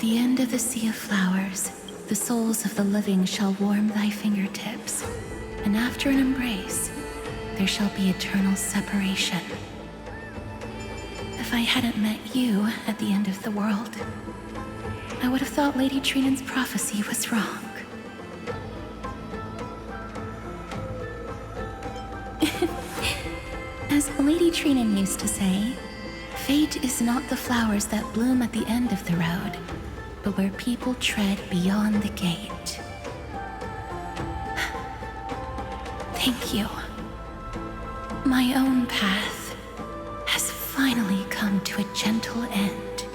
the end of the sea of flowers, the souls of the living shall warm thy fingertips, and after an embrace, there shall be eternal separation. If I hadn't met you at the end of the world, I would have thought Lady Trinan's prophecy was wrong. As Lady Trinan used to say, fate is not the flowers that bloom at the end of the road, but where people tread beyond the gate. Thank you. My own path has finally come to a gentle end.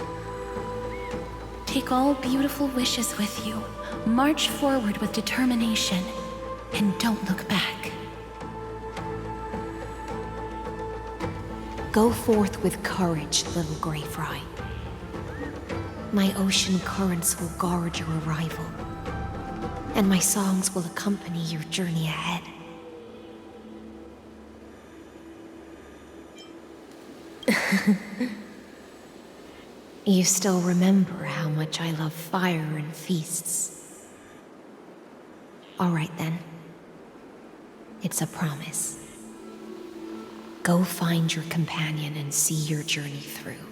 Take all beautiful wishes with you, march forward with determination, and don't look back. Go forth with courage, little Grey Fry. My ocean currents will guard your arrival, and my songs will accompany your journey ahead. You still remember how much I love fire and feasts. All right then. It's a promise. Go find your companion and see your journey through.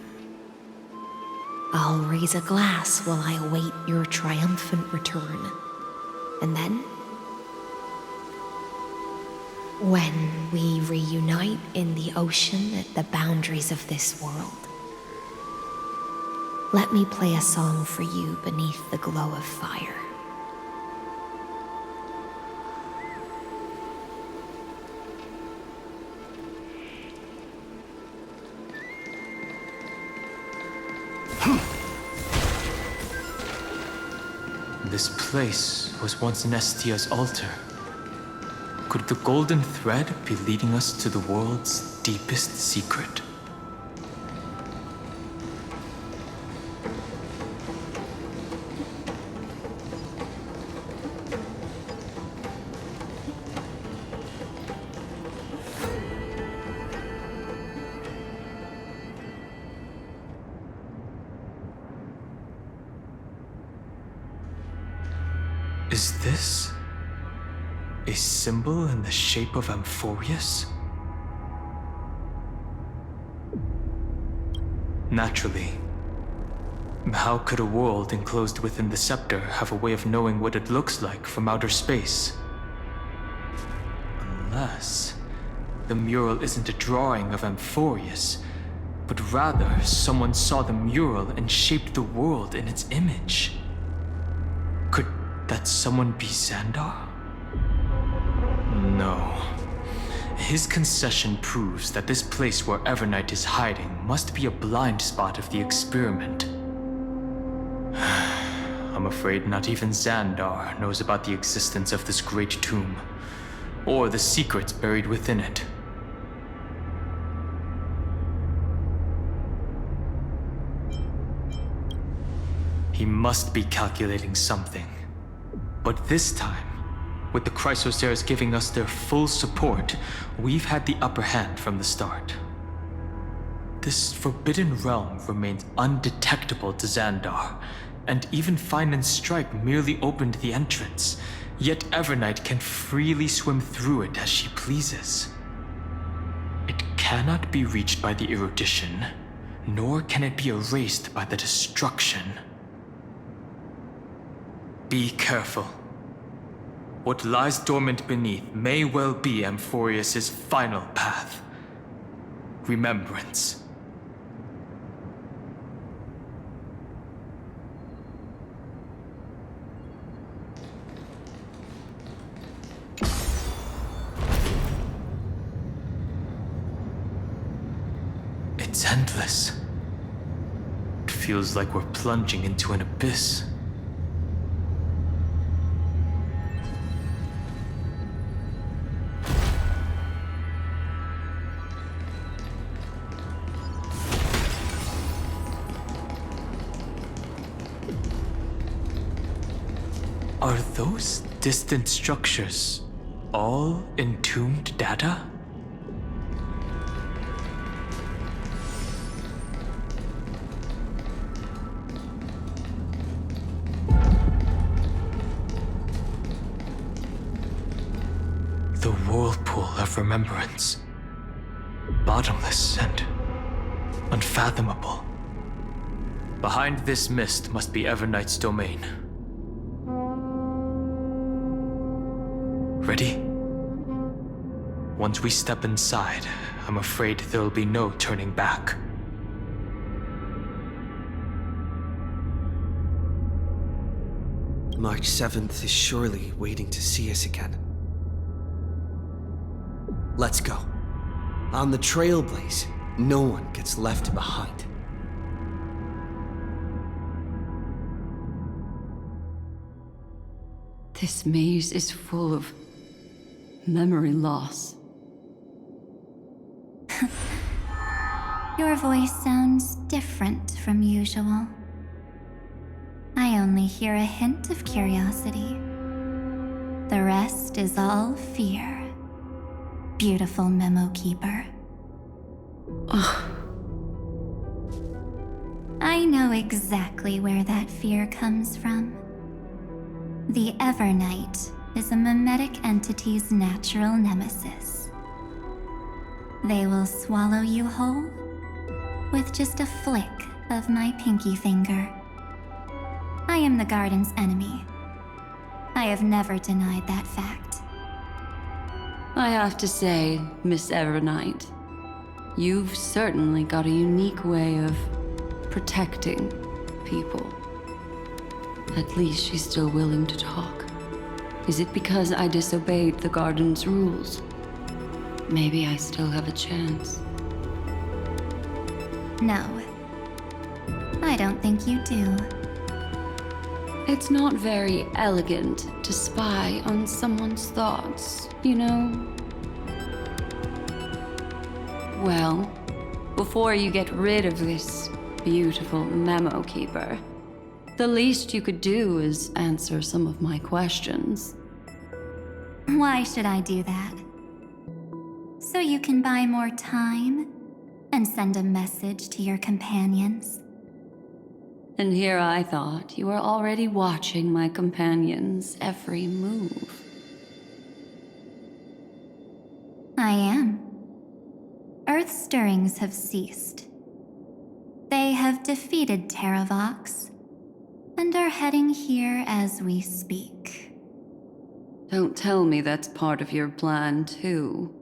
I'll raise a glass while I await your triumphant return. And then, when we reunite in the ocean at the boundaries of this world, let me play a song for you beneath the glow of fire. This place was once Nestia's altar. Could the golden thread be leading us to the world's deepest secret? Is this a symbol in the shape of Amphoreus? Naturally. How could a world enclosed within the scepter have a way of knowing what it looks like from outer space? Unless the mural isn't a drawing of Amphoreus, but rather someone saw the mural and shaped the world in its image. Could that someone be Xandar? No. His concession proves that this place where Evernight is hiding must be a blind spot of the experiment. I'm afraid not even Xandar knows about the existence of this great tomb, or the secrets buried within it. He must be calculating something. But this time, with the Chrysoceres giving us their full support, we've had the upper hand from the start. This forbidden realm remains undetectable to Xandar, and even Find and Strike merely opened the entrance, yet Evernight can freely swim through it as she pleases. It cannot be reached by the erudition, nor can it be erased by the destruction. Be careful. What lies dormant beneath may well be Amphoreus' final path. Remembrance. It's endless. It feels like we're plunging into an abyss. Are those distant structures all entombed data? whirlpool of remembrance. Bottomless and unfathomable. Behind this mist must be Everknight's domain. Ready? Once we step inside, I'm afraid there'll be no turning back. March 7th is surely waiting to see us again. Let's go. On the Trailblaze, no one gets left behind. This maze is full of memory loss. Your voice sounds different from usual. I only hear a hint of curiosity. The rest is all fear. Beautiful memo keeper. I know exactly where that fear comes from. The Everknight is a mimetic entity's natural nemesis. They will swallow you whole with just a flick of my pinky finger. I am the garden's enemy. I have never denied that fact. I have to say, Miss Everknight, you've certainly got a unique way of protecting people. At least she's still willing to talk. Is it because I disobeyed the garden's rules? Maybe I still have a chance. No, I don't think you do. It's not very elegant to spy on someone's thoughts, you know? Well, before you get rid of this beautiful memo keeper, the least you could do is answer some of my questions. Why should I do that? So you can buy more time and send a message to your companions? And here I thought you were already watching my companion's every move. I am. Earth's stirrings have ceased. They have defeated Terravox and are heading here as we speak. Don't tell me that's part of your plan, too.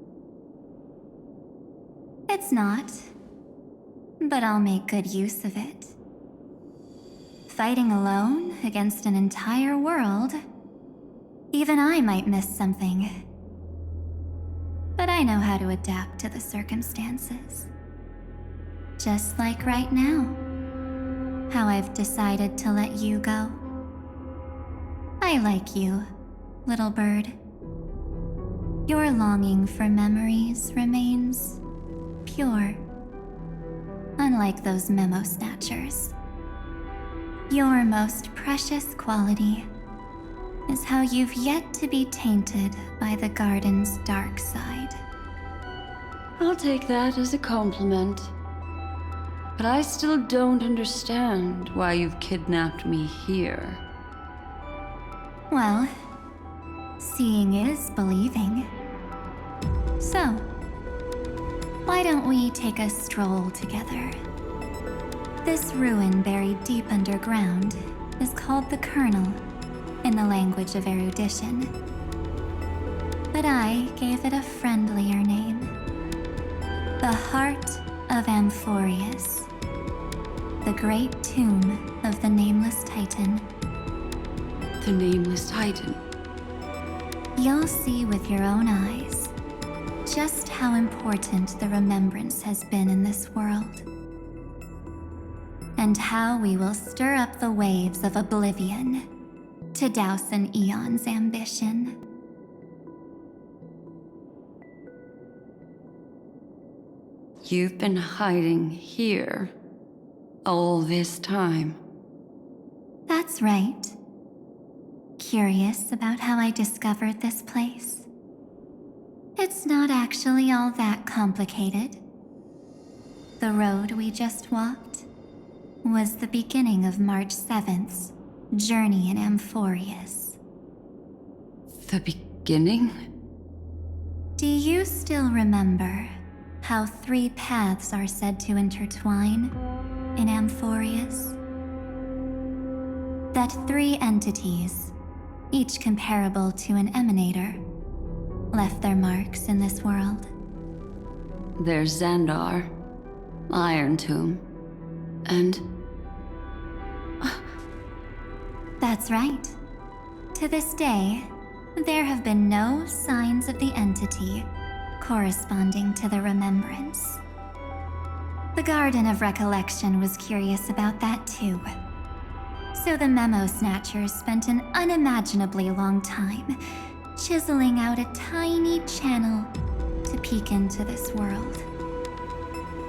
It's not, but I'll make good use of it. Fighting alone against an entire world, even I might miss something. But I know how to adapt to the circumstances. Just like right now, how I've decided to let you go. I like you, little bird. Your longing for memories remains pure, unlike those memo snatchers. Your most precious quality is how you've yet to be tainted by the garden's dark side. I'll take that as a compliment. But I still don't understand why you've kidnapped me here. Well, seeing is believing. So, why don't we take a stroll together? This ruin buried deep underground is called the Kernel in the language of erudition. But I gave it a friendlier name. The Heart of Amphoreus. The great tomb of the Nameless Titan. The Nameless Titan. You'll see with your own eyes just how important the remembrance has been in this world. And how we will stir up the waves of oblivion to douse an eon's ambition. You've been hiding here all this time. That's right. Curious about how I discovered this place? It's not actually all that complicated. The road we just walked was the beginning of March 7th's journey in Amphoreus. The beginning? Do you still remember how 3 paths are said to intertwine in Amphoreus? That 3 entities, each comparable to an emanator, left their marks in this world. There's Xandar, Iron Tomb, and... That's right. To this day, there have been no signs of the entity corresponding to the remembrance. The Garden of Recollection was curious about that too. So the Memo Snatchers spent an unimaginably long time chiseling out a tiny channel to peek into this world.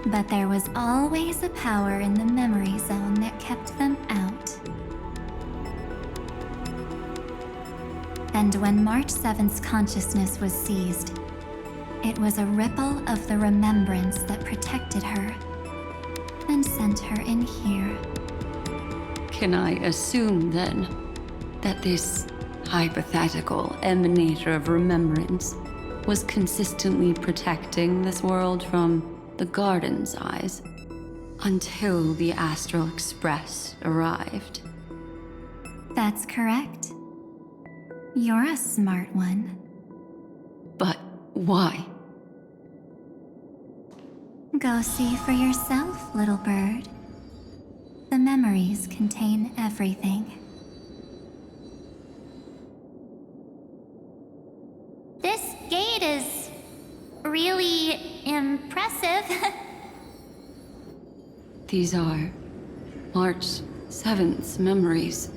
But there was always a power in the memory zone that kept them out. And when March 7th's consciousness was seized, it was a ripple of the remembrance that protected her and sent her in here. Can I assume, then, that this hypothetical emanator of remembrance was consistently protecting this world from the Garden's eyes until the Astral Express arrived? That's correct. You're a smart one. But why? Go see for yourself, little bird. The memories contain everything. This gate is really impressive. These are March 7th's memories.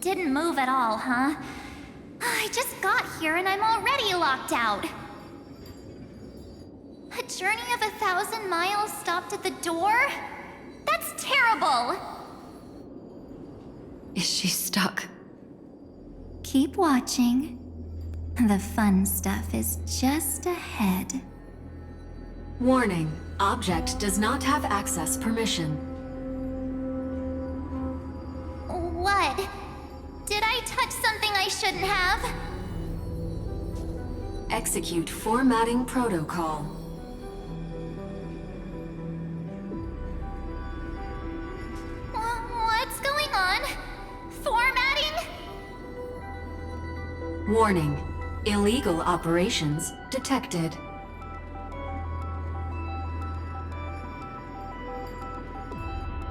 Didn't move at all, huh? I just got here and I'm already locked out. A journey of 1,000 miles stopped at the door? That's terrible! Is she stuck? Keep watching. The fun stuff is just ahead. Warning. Object does not have access permission. What? Did I touch something I shouldn't have? Execute formatting protocol. What's going on? Formatting? Warning. Illegal operations detected.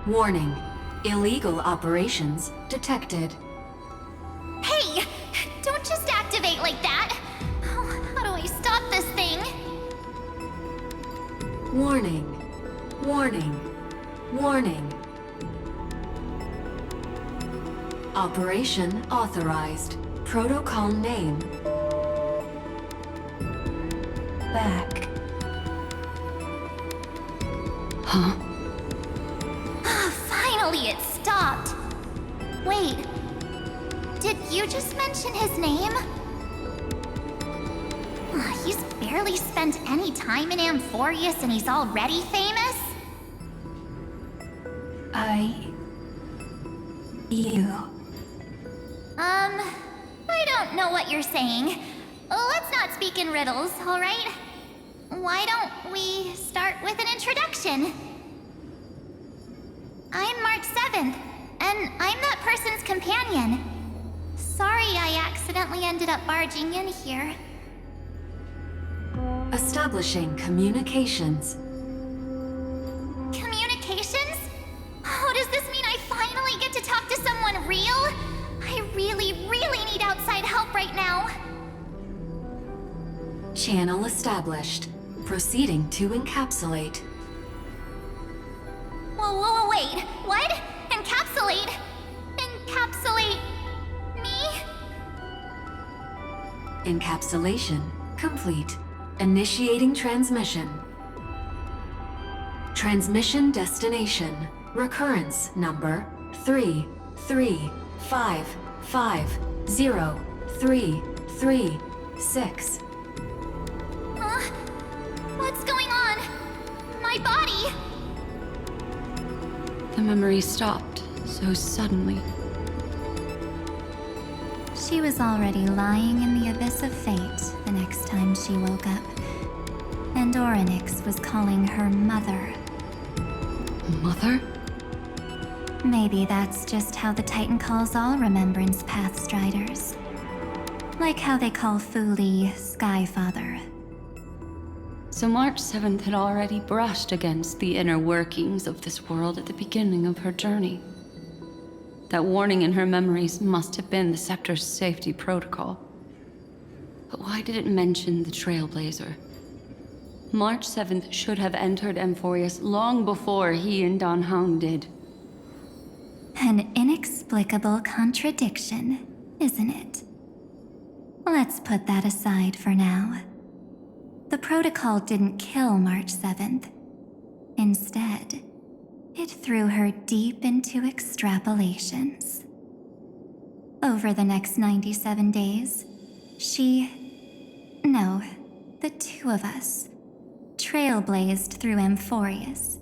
Warning. Illegal operations detected. Hey! Don't just activate like that! How do I stop this thing? Warning. Warning. Warning. Operation authorized. Protocol name. Back. Huh? Finally, it stopped. Wait. Did you just mention his name? He's barely spent any time in Amphoreus and he's already famous? I don't know what you're saying. Let's not speak in riddles, all right? Why don't we start with an introduction? I'm March 7th, and I'm that person's companion. Sorry I accidentally ended up barging in here. Establishing communications. Communications? Oh, does this mean I finally get to talk to someone real? I really need outside help right now. Channel established. Proceeding to encapsulate. Whoa, wait. What? Encapsulate? Encapsulate me? Encapsulation complete. Initiating transmission. Transmission destination. Recurrence number 335503336. What's going on? My body? The memory stopped so suddenly. She was already lying in the abyss of fate the next time she woke up. And Orynyx was calling her mother. Mother? Maybe that's just how the Titan calls all Remembrance Pathstriders. Like how they call Fuli Skyfather. So March 7th had already brushed against the inner workings of this world at the beginning of her journey. That warning in her memories must have been the Scepter's safety protocol. But why did it mention the Trailblazer? March 7th should have entered Amphoreus long before he and Dan Heng did. An inexplicable contradiction, isn't it? Let's put that aside for now. The protocol didn't kill March 7th. Instead, it threw her deep into extrapolations. Over the next 97 days, the two of us, trailblazed through Amphoreus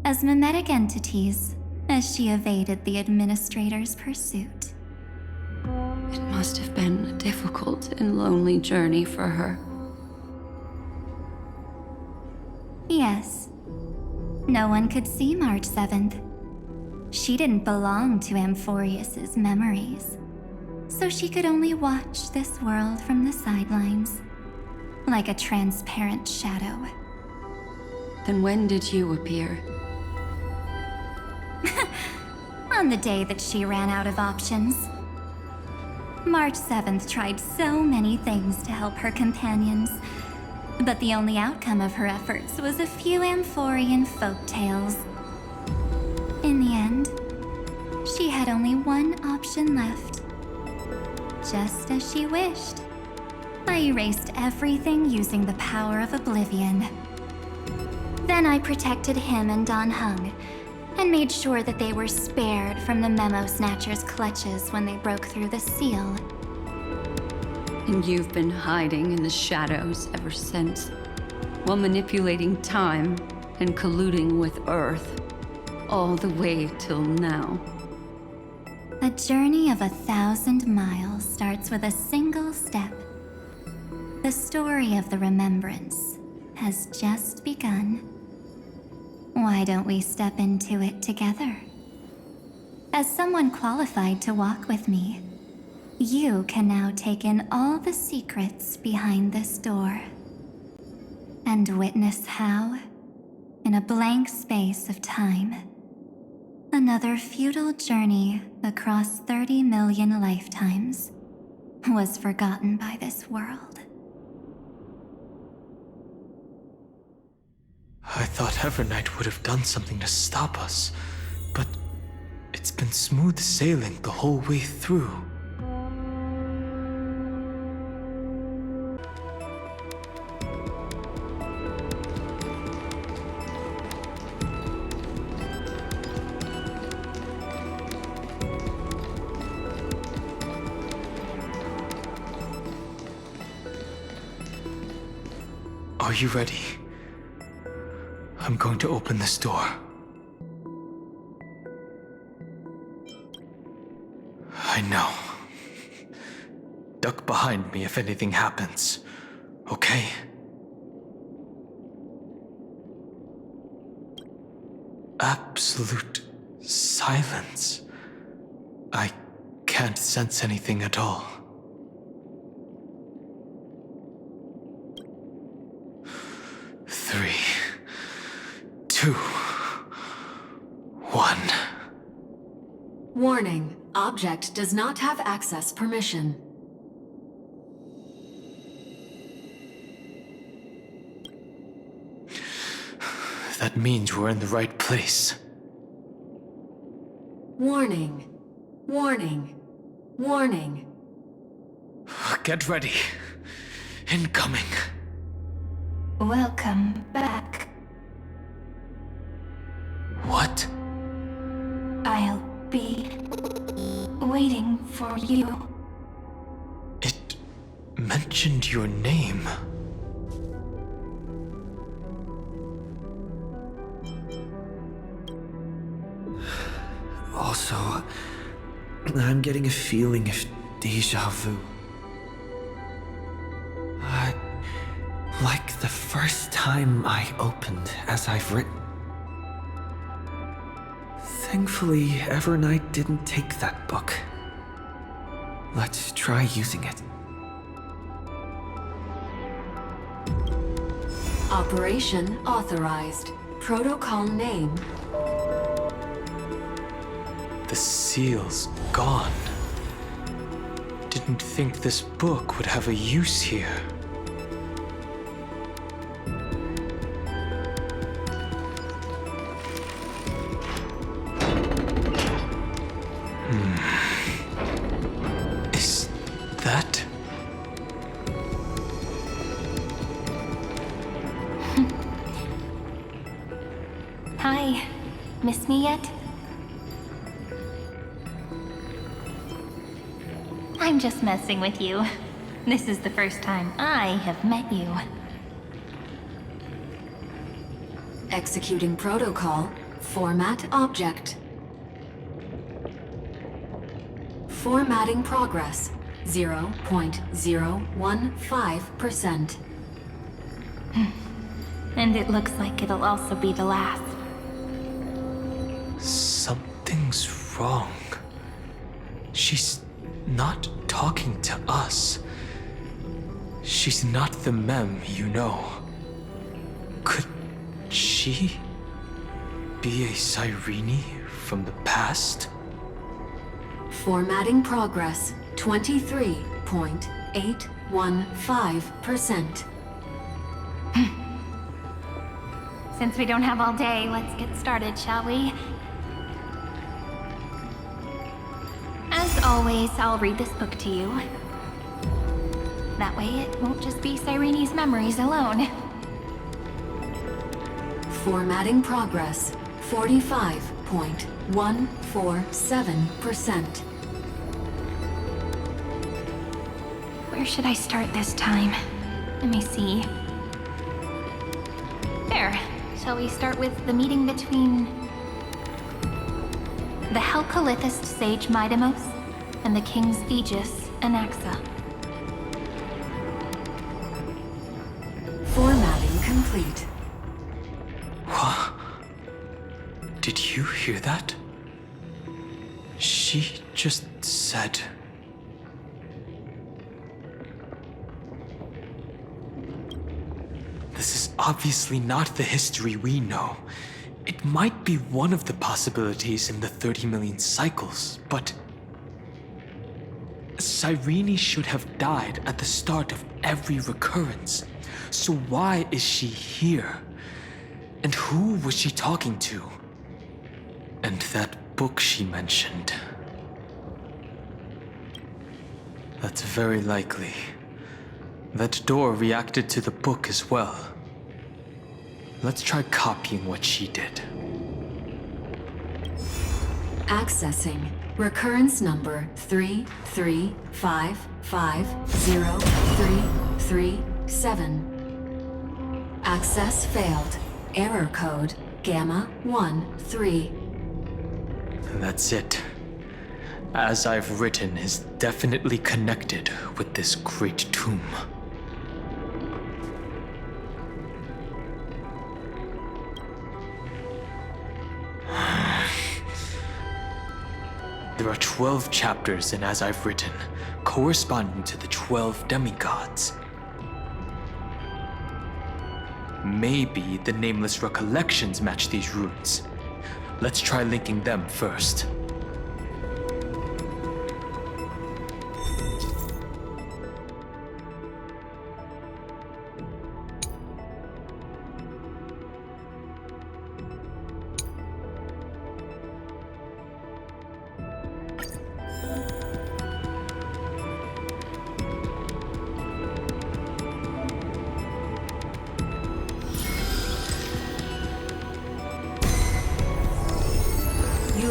as mimetic entities as she evaded the Administrator's pursuit. It must have been a difficult and lonely journey for her. Yes. No one could see March 7th. She didn't belong to Amphoreus's memories, so she could only watch this world from the sidelines, like a transparent shadow. Then when did you appear? On the day that she ran out of options. March 7th tried so many things to help her companions, but the only outcome of her efforts was a few Amphorean folktales. In the end, she had only one option left. Just as she wished. I erased everything using the power of oblivion. Then I protected him and Dan Heng, and made sure that they were spared from the Memo Snatcher's clutches when they broke through the seal. And you've been hiding in the shadows ever since, while manipulating time and colluding with Earth, all the way till now. A journey of 1,000 miles starts with a single step. The story of the Remembrance has just begun. Why don't we step into it together? As someone qualified to walk with me, you can now take in all the secrets behind this door. And witness how, in a blank space of time, another futile journey across 30 million lifetimes was forgotten by this world. I thought Evernight would have done something to stop us, but it's been smooth sailing the whole way through. Are you ready? I'm going to open this door. I know. Duck behind me if anything happens, okay? Absolute silence. I can't sense anything at all. Three, 2, 1. Warning. Object does not have access permission. That means we're in the right place. Warning. Warning. Warning. Get ready. Incoming. Welcome back. What? I'll be waiting for you. It mentioned your name. Also, I'm getting a feeling of deja vu. Like the first time I opened as I've written. Thankfully, Evernight didn't take that book. Let's try using it. Operation authorized. Protocol name. The seal's gone. Didn't think this book would have a use here. Is that? Hi. Miss me yet? I'm just messing with you. This is the first time I have met you. Executing protocol. Format object. Formatting progress. 0.015%. And it looks like it'll also be the last. Something's wrong. She's not talking to us. She's not the mem, you know. Could she be a Cyrene from the past? Formatting progress. 23.815%. Since we don't have all day, let's get started, shall we? As always, I'll read this book to you. That way it won't just be Cyrene's memories alone. Formatting progress. 45.147%. Where should I start this time? Let me see. There. Shall we start with the meeting between the Helcolithist sage Midamos and the king's Aegis, Anaxa? Formatting complete. What? Did you hear that? She just said... This is obviously not the history we know. It might be one of the possibilities in the 30 million cycles, but... Cyrene should have died at the start of every recurrence. So why is she here? And who was she talking to? And that book she mentioned. That's very likely. That door reacted to the book as well. Let's try copying what she did. Accessing. Recurrence number 335503337. Access failed. Error code Gamma 13. That's it. As I've written is definitely connected with this great tomb. There are 12 chapters in As I've Written, corresponding to the 12 demigods. Maybe the nameless recollections match these runes. Let's try linking them first.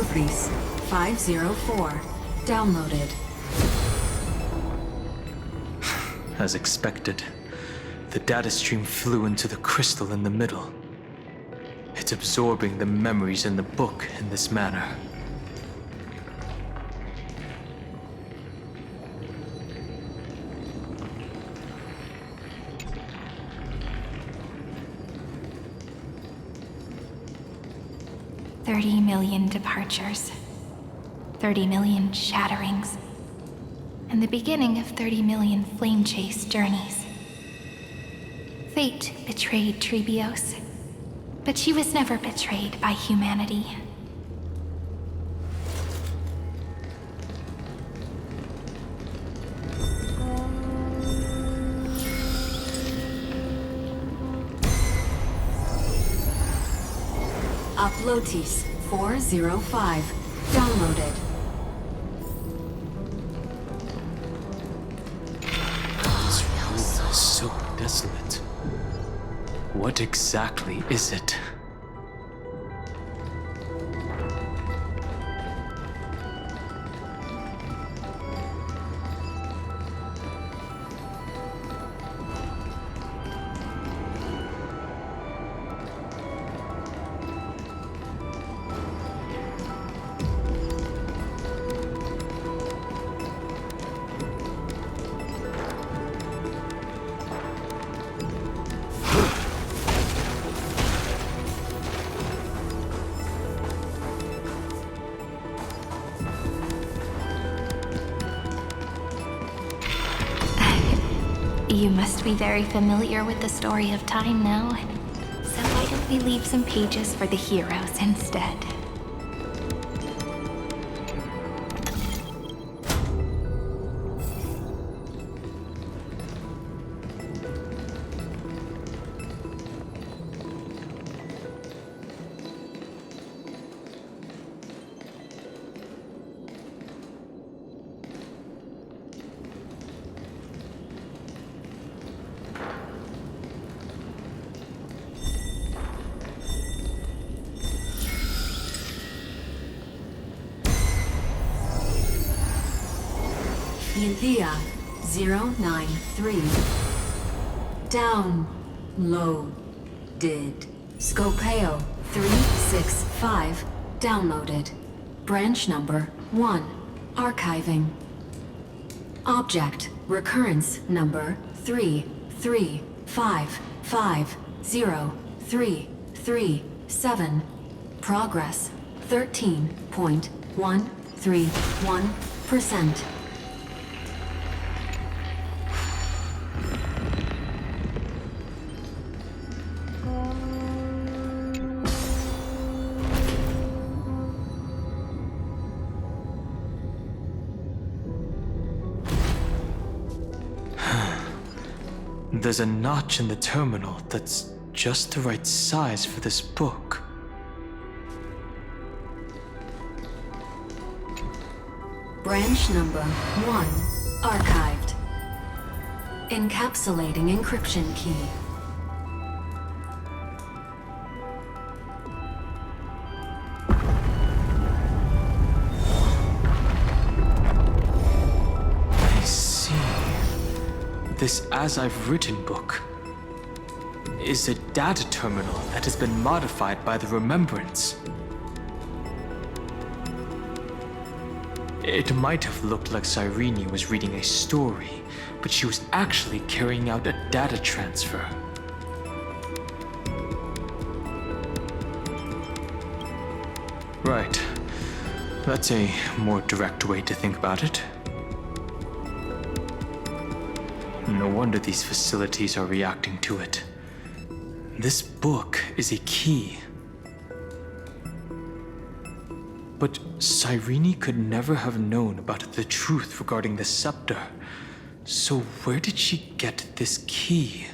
Hoyoverse 504. Downloaded. As expected, the data stream flew into the crystal in the middle. It's absorbing the memories in the book in this manner. 30 million departures, 30 million shatterings, and the beginning of 30 million flame chase journeys. Fate betrayed Trebios, but she was never betrayed by humanity. Uplotis 405. Downloaded. This room is so desolate. What exactly is it? You must be very familiar with the story of time now. So why don't we leave some pages for the heroes instead? Ylthea 093. Downloaded. Scopeo 365. Downloaded. Branch number 1. Archiving. Object recurrence number 335503337. Progress 13.131%. There's a notch in the terminal that's just the right size for this book. Branch number 1. Archived. Encapsulating encryption key. I see. This As I've Written book is a data terminal that has been modified by the Remembrance. It might have looked like Cyrene was reading a story, but she was actually carrying out a data transfer. Right. That's a more direct way to think about it. No wonder these facilities are reacting to it. This book is a key. But Cyrene could never have known about the truth regarding the scepter. So where did she get this key?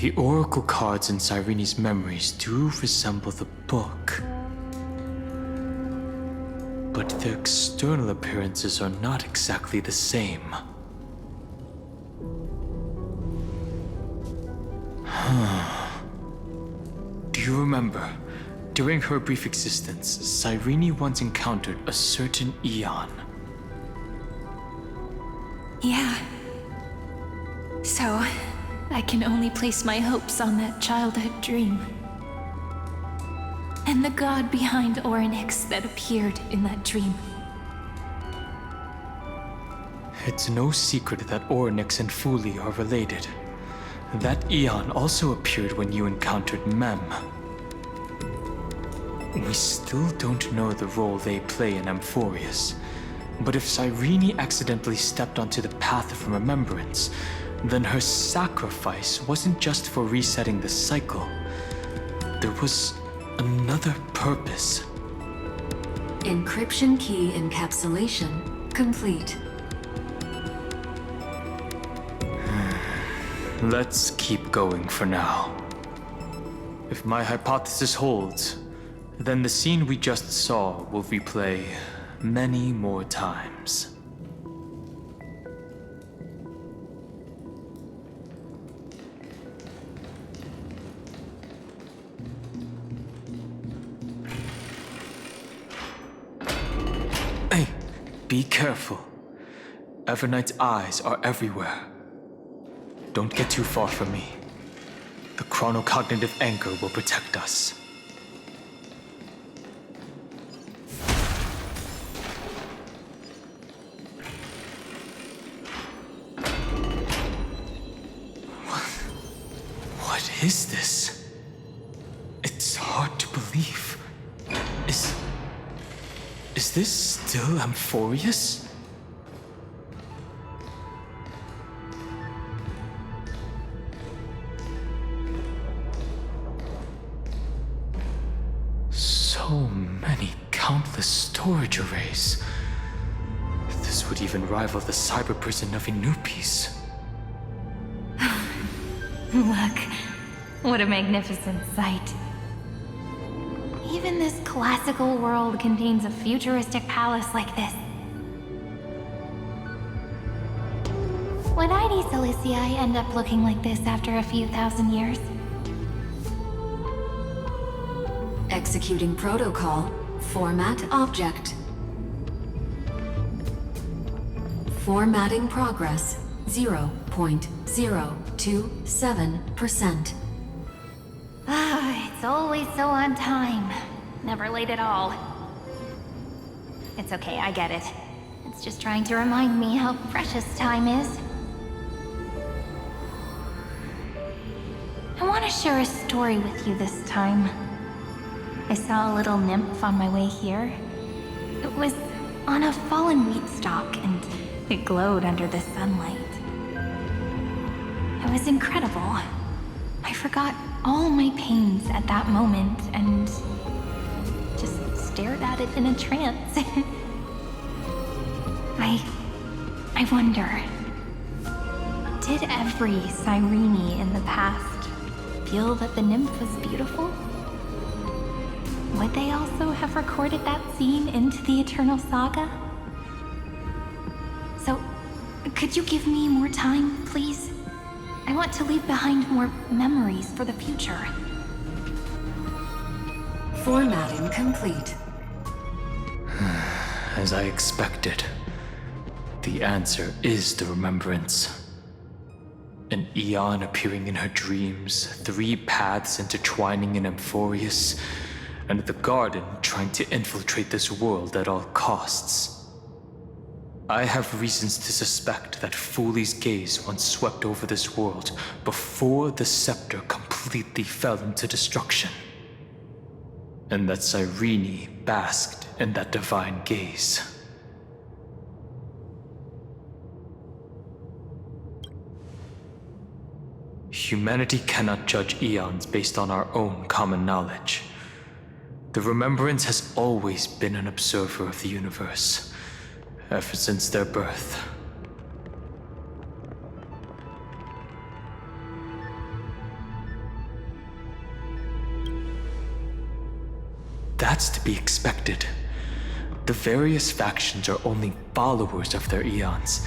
The oracle cards in Cyrene's memories do resemble the book. But their external appearances are not exactly the same. Do you remember, during her brief existence, Cyrene once encountered a certain Eon? Yeah. So, I can only place my hopes on that childhood dream. And the god behind Orynyx that appeared in that dream. It's no secret that Orynyx and Fuli are related. That Eon also appeared when you encountered Mem. We still don't know the role they play in Amphoreus, but if Cyrene accidentally stepped onto the path of remembrance, then her sacrifice wasn't just for resetting the cycle. There was another purpose. Encryption key encapsulation complete. Let's keep going for now. If my hypothesis holds, then the scene we just saw will replay many more times. Hey, be careful. Everknight's eyes are everywhere. Don't get too far from me. The chronocognitive anchor will protect us. What is this? It's hard to believe. Is this still Amphoreus? So many countless storage arrays. This would even rival the cyber prison of Inupis. Look, what a magnificent sight. Even this classical world contains a futuristic palace like this. Would ID Ciliciae end up looking like this after a few thousand years? Executing protocol. Format object. Formatting progress 0.027%. Ah, it's always so on time. Never late at all. It's okay, I get it. It's just trying to remind me how precious time is. I want to share a story with you this time. I saw a little nymph on my way here. It was on a fallen wheat stalk, and it glowed under the sunlight. It was incredible. I forgot all my pains at that moment and just stared at it in a trance. I wonder, did every Cyrene in the past feel that the nymph was beautiful? Would they also have recorded that scene into the Eternal Saga? So, could you give me more time, please? I want to leave behind more memories for the future. Formatting complete. As I expected, the answer is the remembrance. An Eon appearing in her dreams, 3 paths intertwining in Amphoreus, and the garden trying to infiltrate this world at all costs. I have reasons to suspect that Fuli's gaze once swept over this world before the scepter completely fell into destruction. And that Cyrene basked in that divine gaze. Humanity cannot judge eons based on our own common knowledge. The Remembrance has always been an observer of the universe, ever since their birth. That's to be expected. The various factions are only followers of their eons,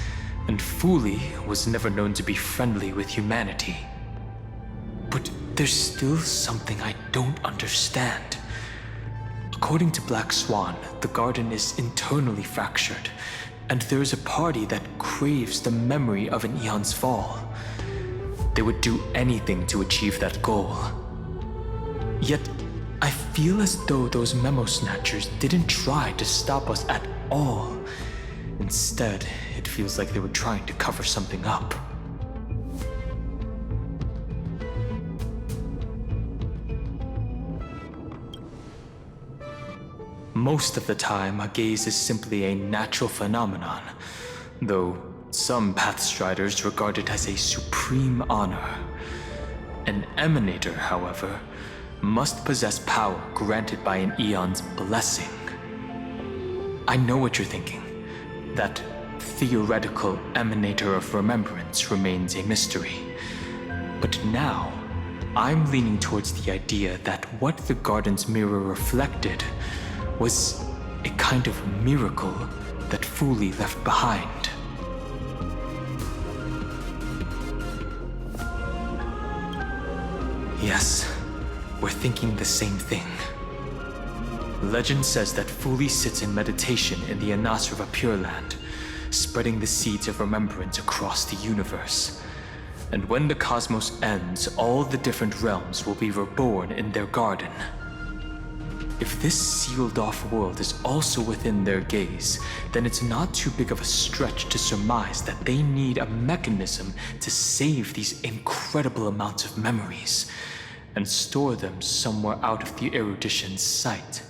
and Fuli was never known to be friendly with humanity. But there's still something I don't understand. According to Black Swan, the garden is internally fractured, and there is a party that craves the memory of an eon's fall. They would do anything to achieve that goal. Yet, I feel as though those memo snatchers didn't try to stop us at all. Instead, it feels like they were trying to cover something up. Most of the time, a gaze is simply a natural phenomenon, though some Pathstriders regard it as a supreme honor. An emanator, however, must possess power granted by an Aeon's blessing. I know what you're thinking. That theoretical emanator of remembrance remains a mystery. But now, I'm leaning towards the idea that what the garden's mirror reflected was a kind of miracle that Fuli left behind. Yes, we're thinking the same thing. Legend says that Fuli sits in meditation in the Anasra Pure Land, spreading the seeds of remembrance across the universe. And when the cosmos ends, all the different realms will be reborn in their garden. If this sealed-off world is also within their gaze, then it's not too big of a stretch to surmise that they need a mechanism to save these incredible amounts of memories and store them somewhere out of the erudition's sight.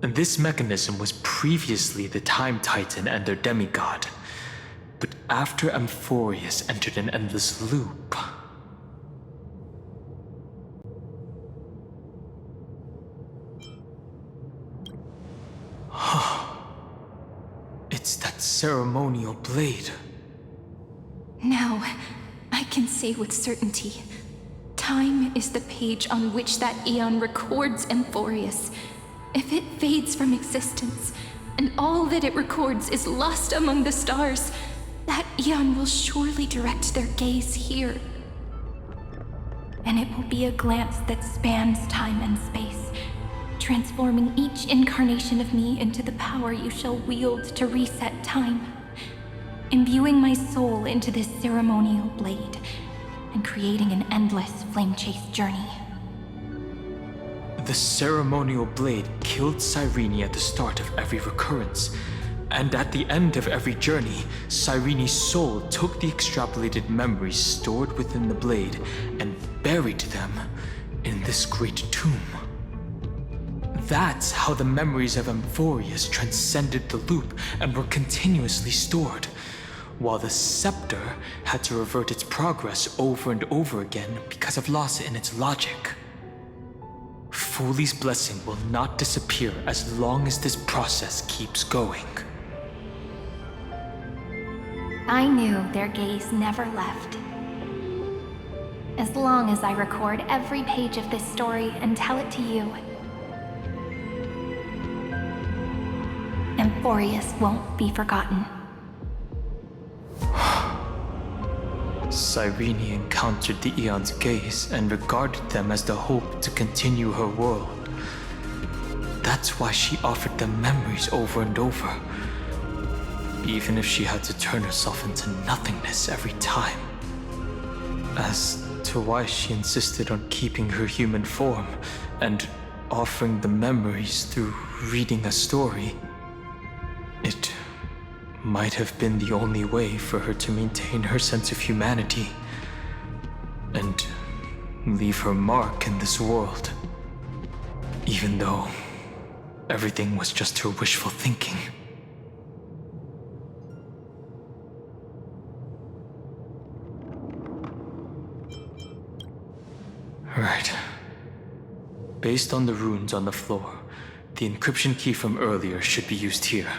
And this mechanism was previously the Time Titan and their demigod, but after Amphoreus entered an endless loop... It's that ceremonial blade. Now, I can say with certainty, time is the page on which that Aeon records Amphoreus. If it fades from existence, and all that it records is lost among the stars, that Aeon will surely direct their gaze here. And it will be a glance that spans time and space, transforming each incarnation of me into the power you shall wield to reset time, imbuing my soul into this ceremonial blade, and creating an endless flame-chase journey. The ceremonial blade killed Cyrene at the start of every recurrence, and at the end of every journey, Cyrene's soul took the extrapolated memories stored within the blade and buried them in this great tomb. That's how the memories of Amphoreus transcended the loop and were continuously stored, while the scepter had to revert its progress over and over again because of loss in its logic. Fuli's blessing will not disappear as long as this process keeps going. I knew their gaze never left. As long as I record every page of this story and tell it to you, Amphoreus won't be forgotten. Cyrene encountered the Aeon's gaze and regarded them as the hope to continue her world. That's why she offered them memories over and over, even if she had to turn herself into nothingness every time. As to why she insisted on keeping her human form and offering the memories through reading a story, it might have been the only way for her to maintain her sense of humanity and leave her mark in this world, even though everything was just her wishful thinking. Right. Based on the runes on the floor, the encryption key from earlier should be used here.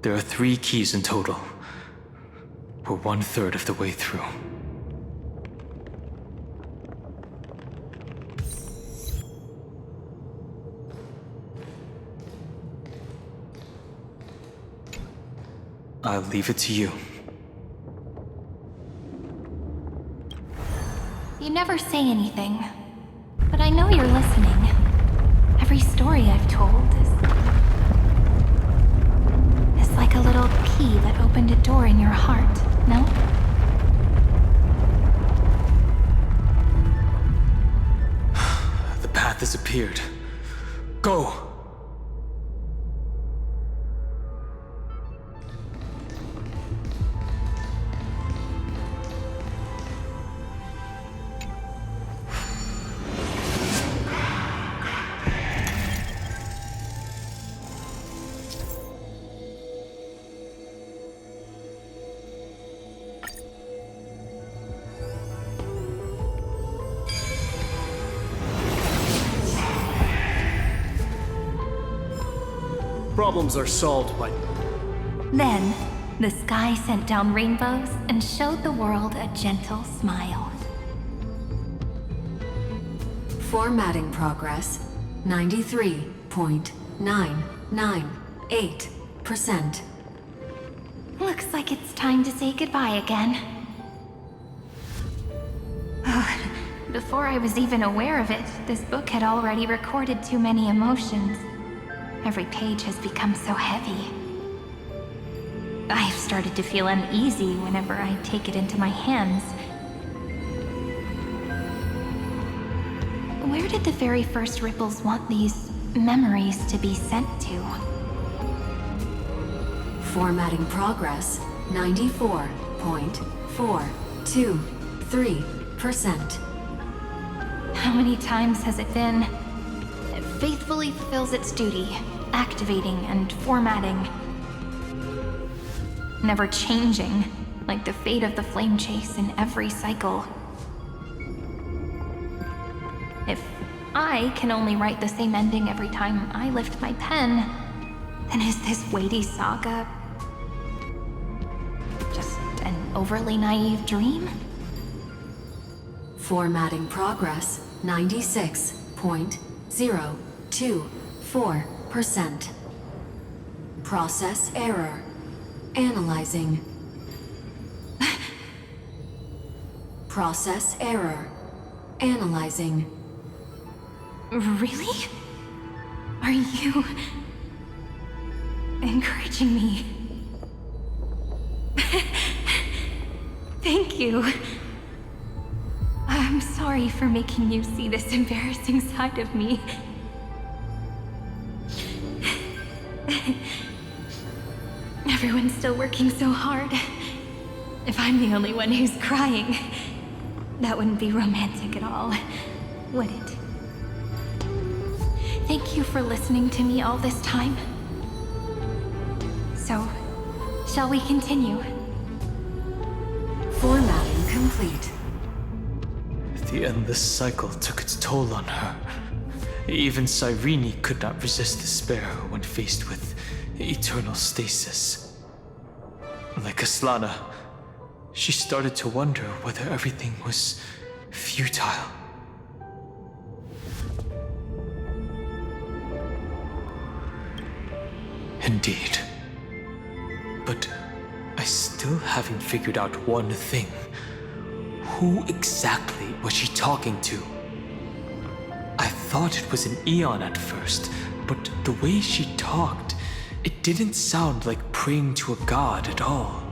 There are 3 keys in total. We're 1/3 of the way through. I'll leave it to you. You never say anything, but I know you're listening. Every story I've told is like a little key that opened a door in your heart, no? The path has appeared. Go! Problems are solved by... Then, the sky sent down rainbows and showed the world a gentle smile. Formatting progress 93.998%. Looks like it's time to say goodbye again. Before I was even aware of it, this book had already recorded too many emotions. Every page has become so heavy. I've started to feel uneasy whenever I take it into my hands. Where did the very first ripples want these memories to be sent to? Formatting progress 94.423%. How many times has it been? It faithfully fulfills its duty, activating and formatting. Never changing, like the fate of the flame chase in every cycle. If I can only write the same ending every time I lift my pen, then is this weighty saga just an overly naive dream? Formatting progress 96.024%. Process error. Analyzing. Process error. Analyzing. Really? Are you encouraging me? Thank you. I'm sorry for making you see this embarrassing side of me. Everyone's still working so hard. If I'm the only one who's crying, that wouldn't be romantic at all, would it? Thank you for listening to me all this time. So, shall we continue? Formatting complete. The endless cycle took its toll on her. Even Cyrene could not resist despair when faced with eternal stasis. Like Aslana, she started to wonder whether everything was futile. Indeed. But I still haven't figured out one thing. Who exactly was she talking to? I thought it was an Eon at first, but the way she talked, it didn't sound like praying to a god at all.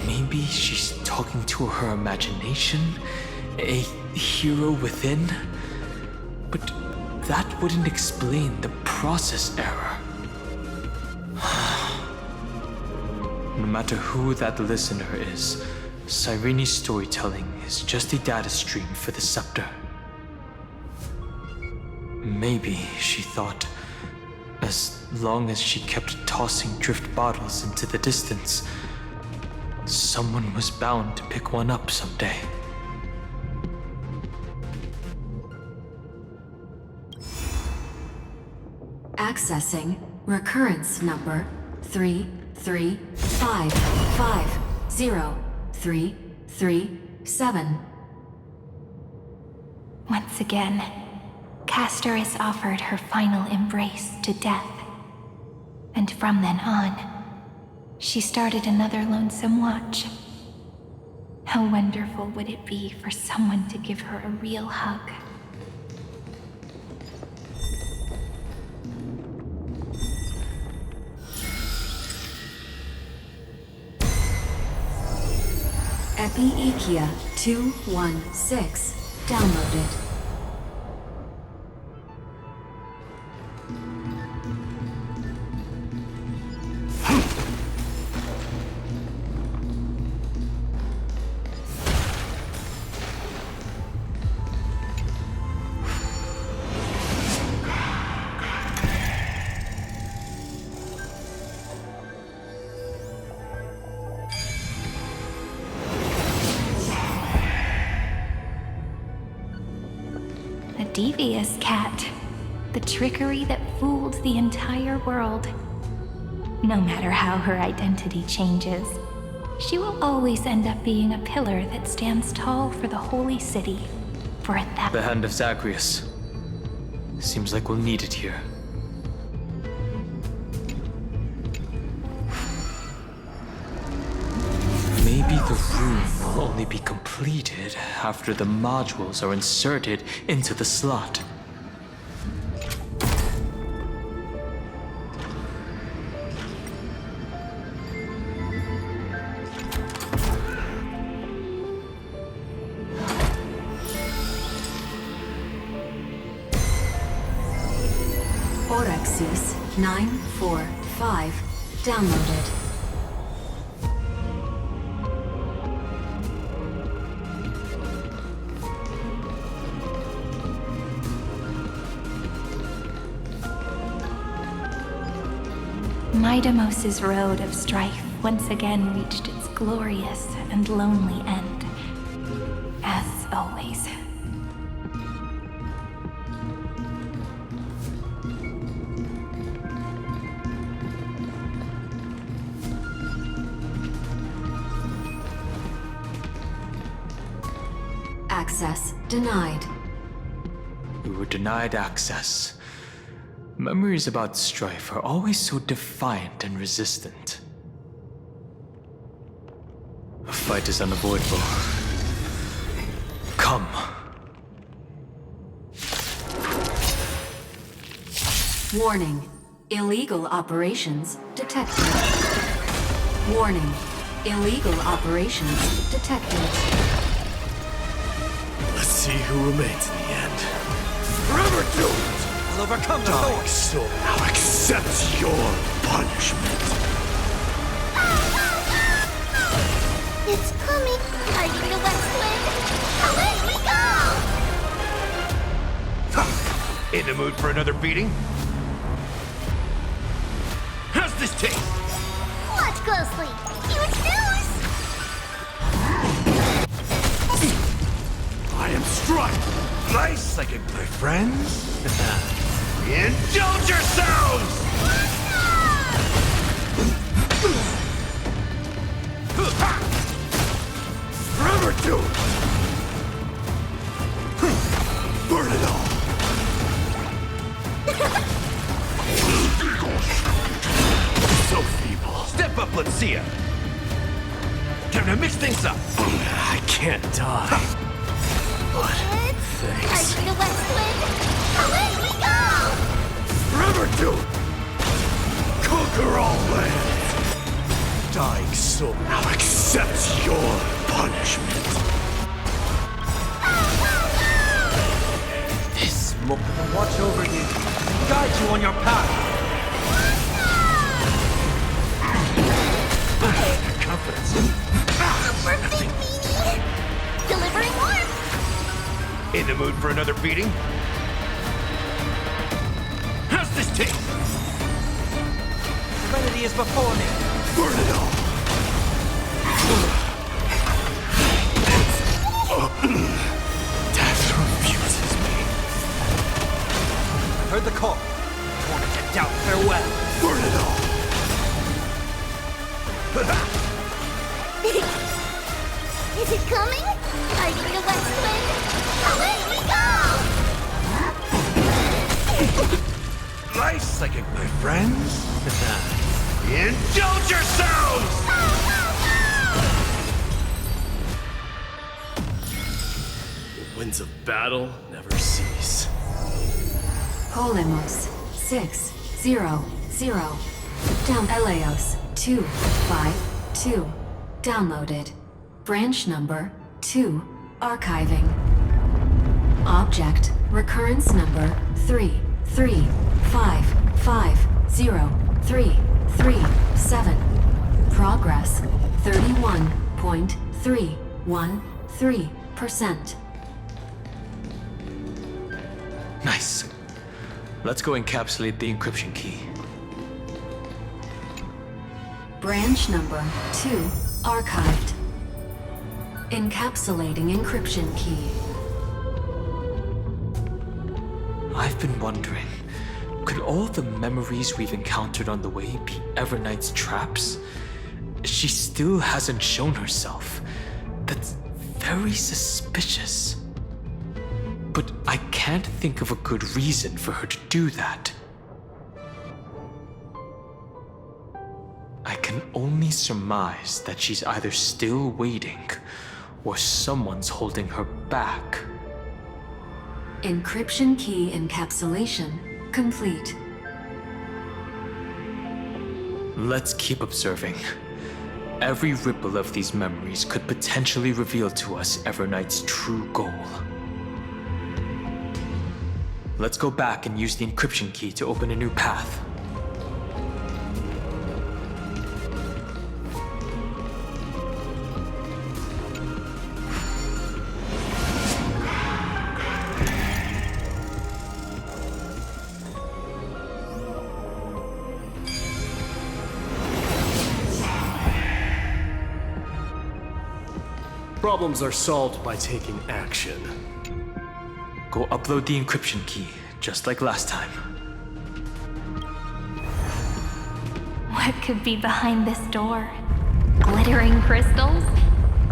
Maybe she's talking to her imagination? A hero within? But that wouldn't explain the process error. No matter who that listener is, Cyrene's storytelling is just a data stream for the scepter. Maybe, she thought, as long as she kept tossing drift bottles into the distance, someone was bound to pick one up someday. Accessing recurrence number 335503337. Once again, Castor is offered her final embrace to death. And from then on, she started another lonesome watch. How wonderful would it be for someone to give her a real hug? Epi-Ikia 216 downloaded. Devious cat. The trickery that fooled the entire world. No matter how her identity changes, she will always end up being a pillar that stands tall for the holy city. For that. The hand of Zagreus. Seems like we'll need it here. Maybe the room will only be completed after the modules are inserted into the slot. Orexis 945 downloaded. Midamos's road of strife once again reached its glorious and lonely end. As always. Access denied. We were denied access. Memories about strife are always so defiant and resistant. A fight is unavoidable. Come. Warning. Illegal operations detected. Warning. Illegal operations detected. Let's see who remains in the end. Forever doomed! I'll overcome the dark soul. Now accept your punishment. It's coming. Are you the West Wind? Away we go! In the mood for another beating? How's this taste? Watch closely. Huge news! I am Strife. Nice, I can play friends. Indulge yourselves! Forever doomed! Burn it all! So feeble. Step up, let's see ya. Time to mix things up. I can't die. But thanks. Are you the West Wind? Away we go! Forever doomed! Conquer all lands! Dying soul now accepts your punishment. This smoke will watch over you and guide you on your path. Confidence. Super big meanie! Delivering warmth! In the mood for another beating? How's this taste? Serenity is before me. Burn it all! Death refuses me. I heard the call. Wanted to doubt farewell. Burn it all! Is it coming? Are you the West Wind? Away we go! Nice, psychic, my friends. Indulge yourselves! The winds of battle never cease. Polemos 600. Down Eleos 252. Downloaded. Branch number 2. Archiving. Object recurrence number 335503337. Progress 31.313%. Nice. Let's go encapsulate the encryption key. Branch number 2 archived. Encapsulating encryption key. I've been wondering, Could all the memories we've encountered on the way be Everknight's traps? She still hasn't shown herself. That's very suspicious. But I can't think of a good reason for her to do that. I can only surmise that she's either still waiting, or someone's holding her back. Encryption key encapsulation complete. Let's keep observing. Every ripple of these memories could potentially reveal to us Everknight's true goal. Let's go back and use the encryption key to open a new path. Problems are solved by taking action. Go upload the encryption key, just like last time. What could be behind this door? Glittering crystals?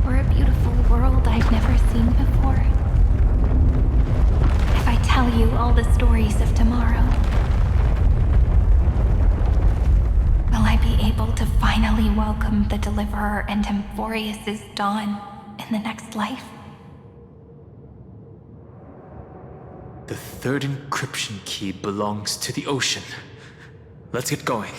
Or a beautiful world I've never seen before? If I tell you all the stories of tomorrow, will I be able to finally welcome the Deliverer and Amphoreus' dawn in the next life? The third encryption key belongs to the ocean. Let's get going.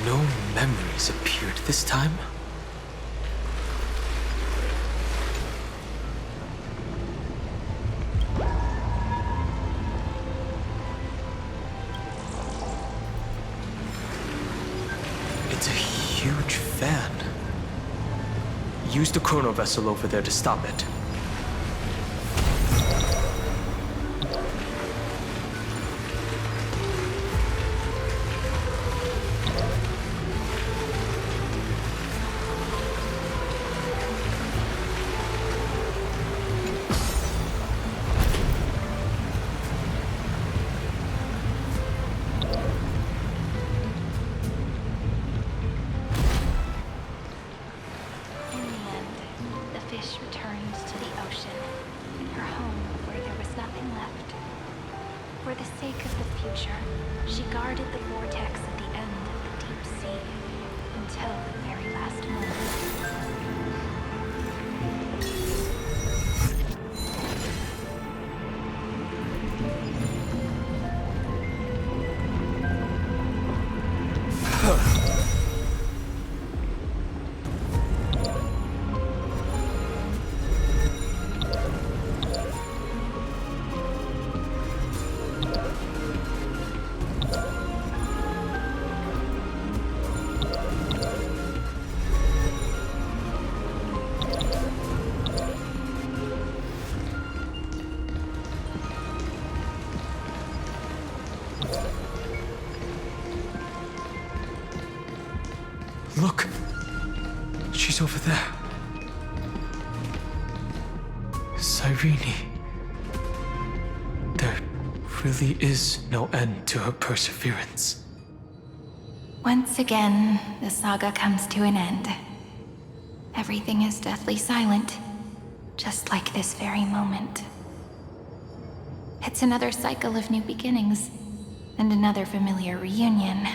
No memories appeared this time. It's a huge fan. Use the chrono vessel over there to stop it. For the sake of the future, she guarded the vortex at the end of the deep sea until the very last moment. Look! She's over there. Cyrene. There really is no end to her perseverance. Once again, the saga comes to an end. Everything is deathly silent, just like this very moment. It's another cycle of new beginnings, and another familiar reunion.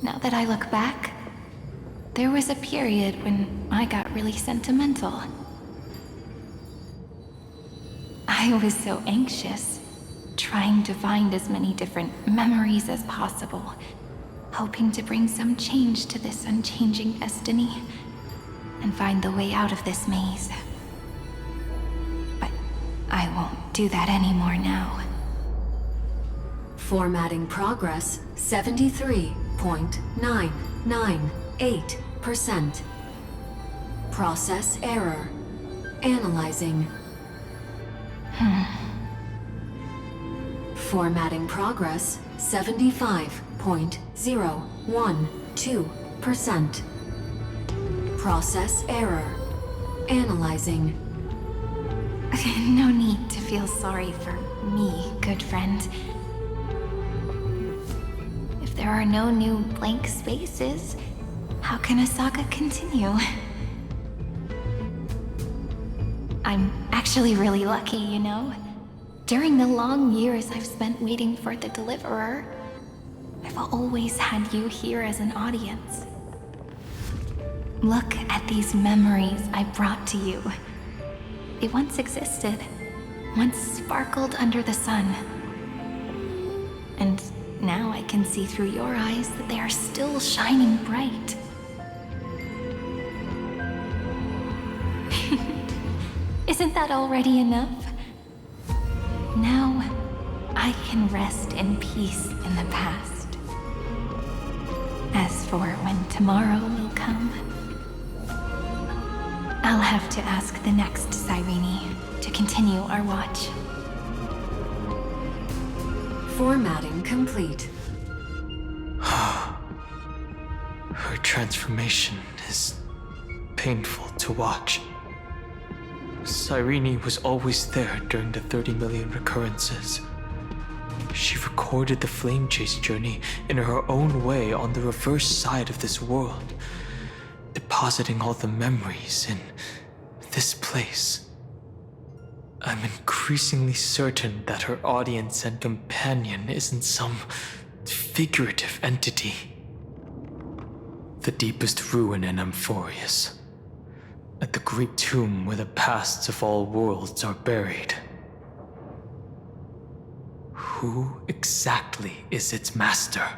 Now that I look back, there was a period when I got really sentimental. I was so anxious, trying to find as many different memories as possible, hoping to bring some change to this unchanging destiny, and find the way out of this maze. But I won't do that anymore now. Formatting progress 73. 75.998%. Process error. Analyzing. Formatting progress 75.012%. Process error. Analyzing. No need to feel sorry for me, good friend. If there are no new blank spaces, how can a saga continue? I'm actually really lucky, you know? During the long years I've spent waiting for the Deliverer, I've always had you here as an audience. Look at these memories I brought to you. They once existed, once sparkled under the sun. And now I can see through your eyes that they are still shining bright. Isn't that already enough? Now, I can rest in peace in the past. As for when tomorrow will come, I'll have to ask the next Cyrene to continue our watch. Formatting complete. Her transformation is painful to watch. Cyrene was always there during the 30 million recurrences. She recorded the flame chase journey in her own way on the reverse side of this world, depositing all the memories in this place. I'm increasingly certain that her audience and companion isn't some figurative entity. The deepest ruin in Amphoreus, at the great tomb where the pasts of all worlds are buried. Who exactly is its master?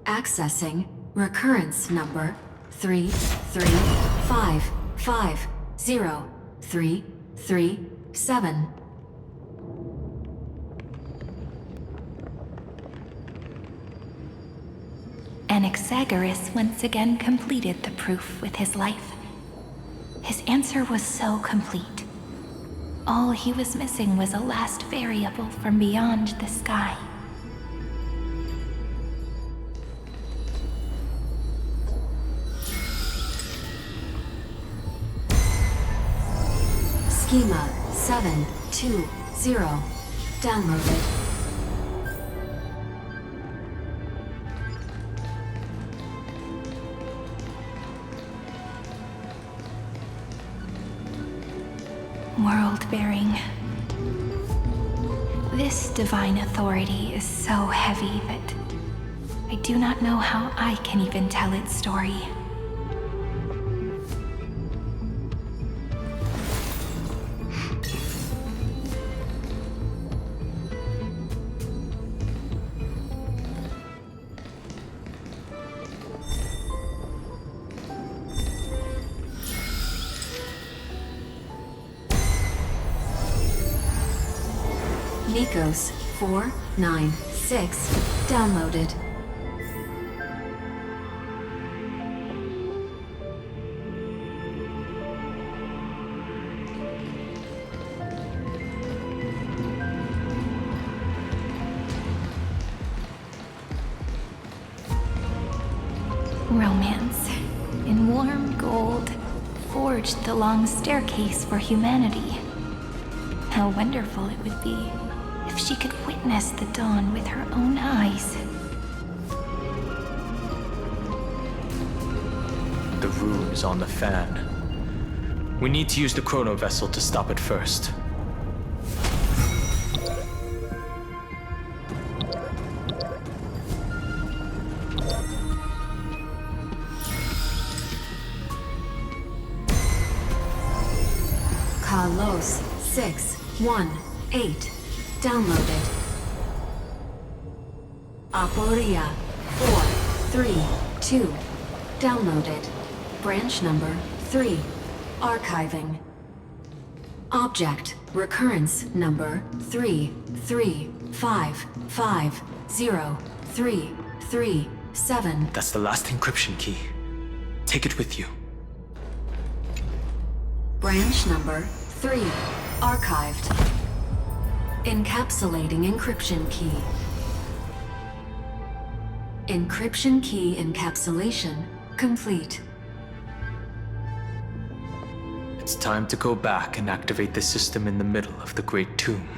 Accessing recurrence number 33550-337. Anaxagoras once again completed the proof with his life. His answer was so complete. All he was missing was a last variable from beyond the sky. Schema 720. Downloaded. World-bearing. This divine authority is so heavy that I do not know how I can even tell its story. Nikos 496. Downloaded. Romance, in warm gold, forged the long staircase for humanity. How wonderful it would be if she could witness the dawn with her own eyes. The rune is on the fan. We need to use the chrono vessel to stop it first. Kalos 618. Downloaded. Aporia 432. Downloaded. Branch number 3. Archiving. Object recurrence number 335503337. That's the last encryption key. Take it with you. Branch number 3 archived. Encapsulating encryption key. Encryption key encapsulation complete. It's time to go back and activate the system in the middle of the Great Tomb.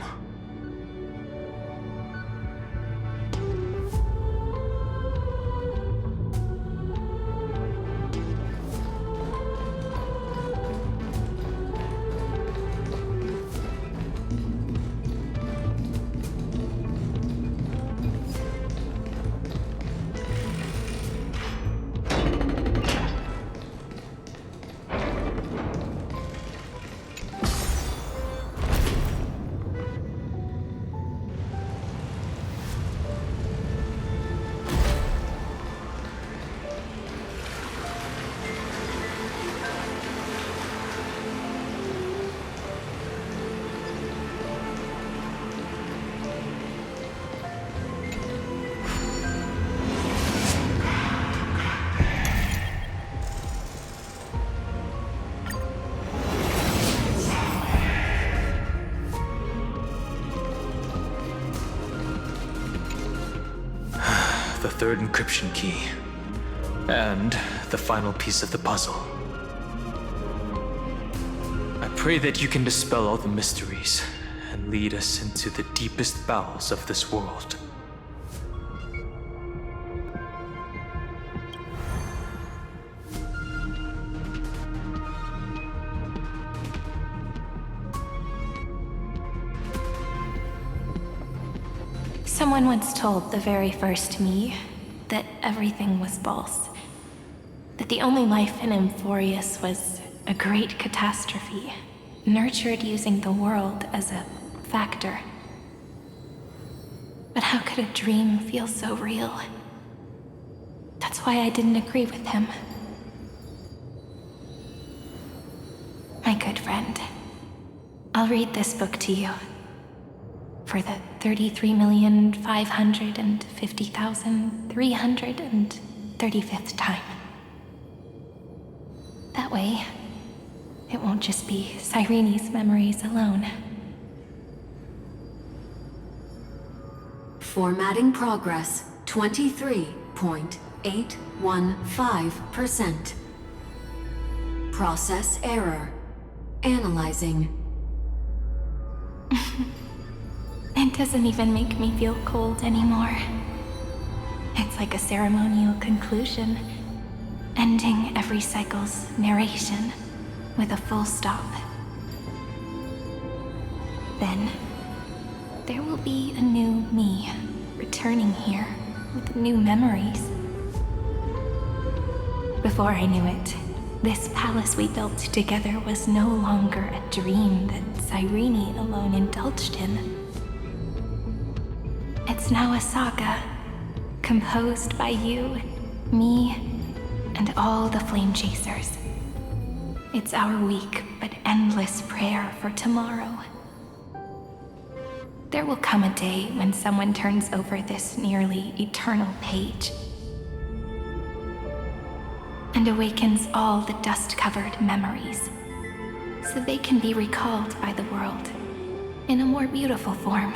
The third encryption key. And the final piece of the puzzle. I pray that you can dispel all the mysteries and lead us into the deepest bowels of this world. Someone once told the very first me that everything was false. That the only life in Amphoreus was a great catastrophe, nurtured using the world as a factor. But how could a dream feel so real? That's why I didn't agree with him. My good friend, I'll read this book to you. For the 33,550,335th time. That way, it won't just be Cyrene's memories alone. Formatting progress 23.815%. Process error. Analyzing. It doesn't even make me feel cold anymore. It's like a ceremonial conclusion, ending every cycle's narration with a full stop. Then, there will be a new me returning here with new memories. Before I knew it, this palace we built together was no longer a dream that Cyrene alone indulged in. It's now a saga, composed by you, me, and all the flame chasers. It's our weak but endless prayer for tomorrow. There will come a day when someone turns over this nearly eternal page and awakens all the dust-covered memories, so they can be recalled by the world in a more beautiful form.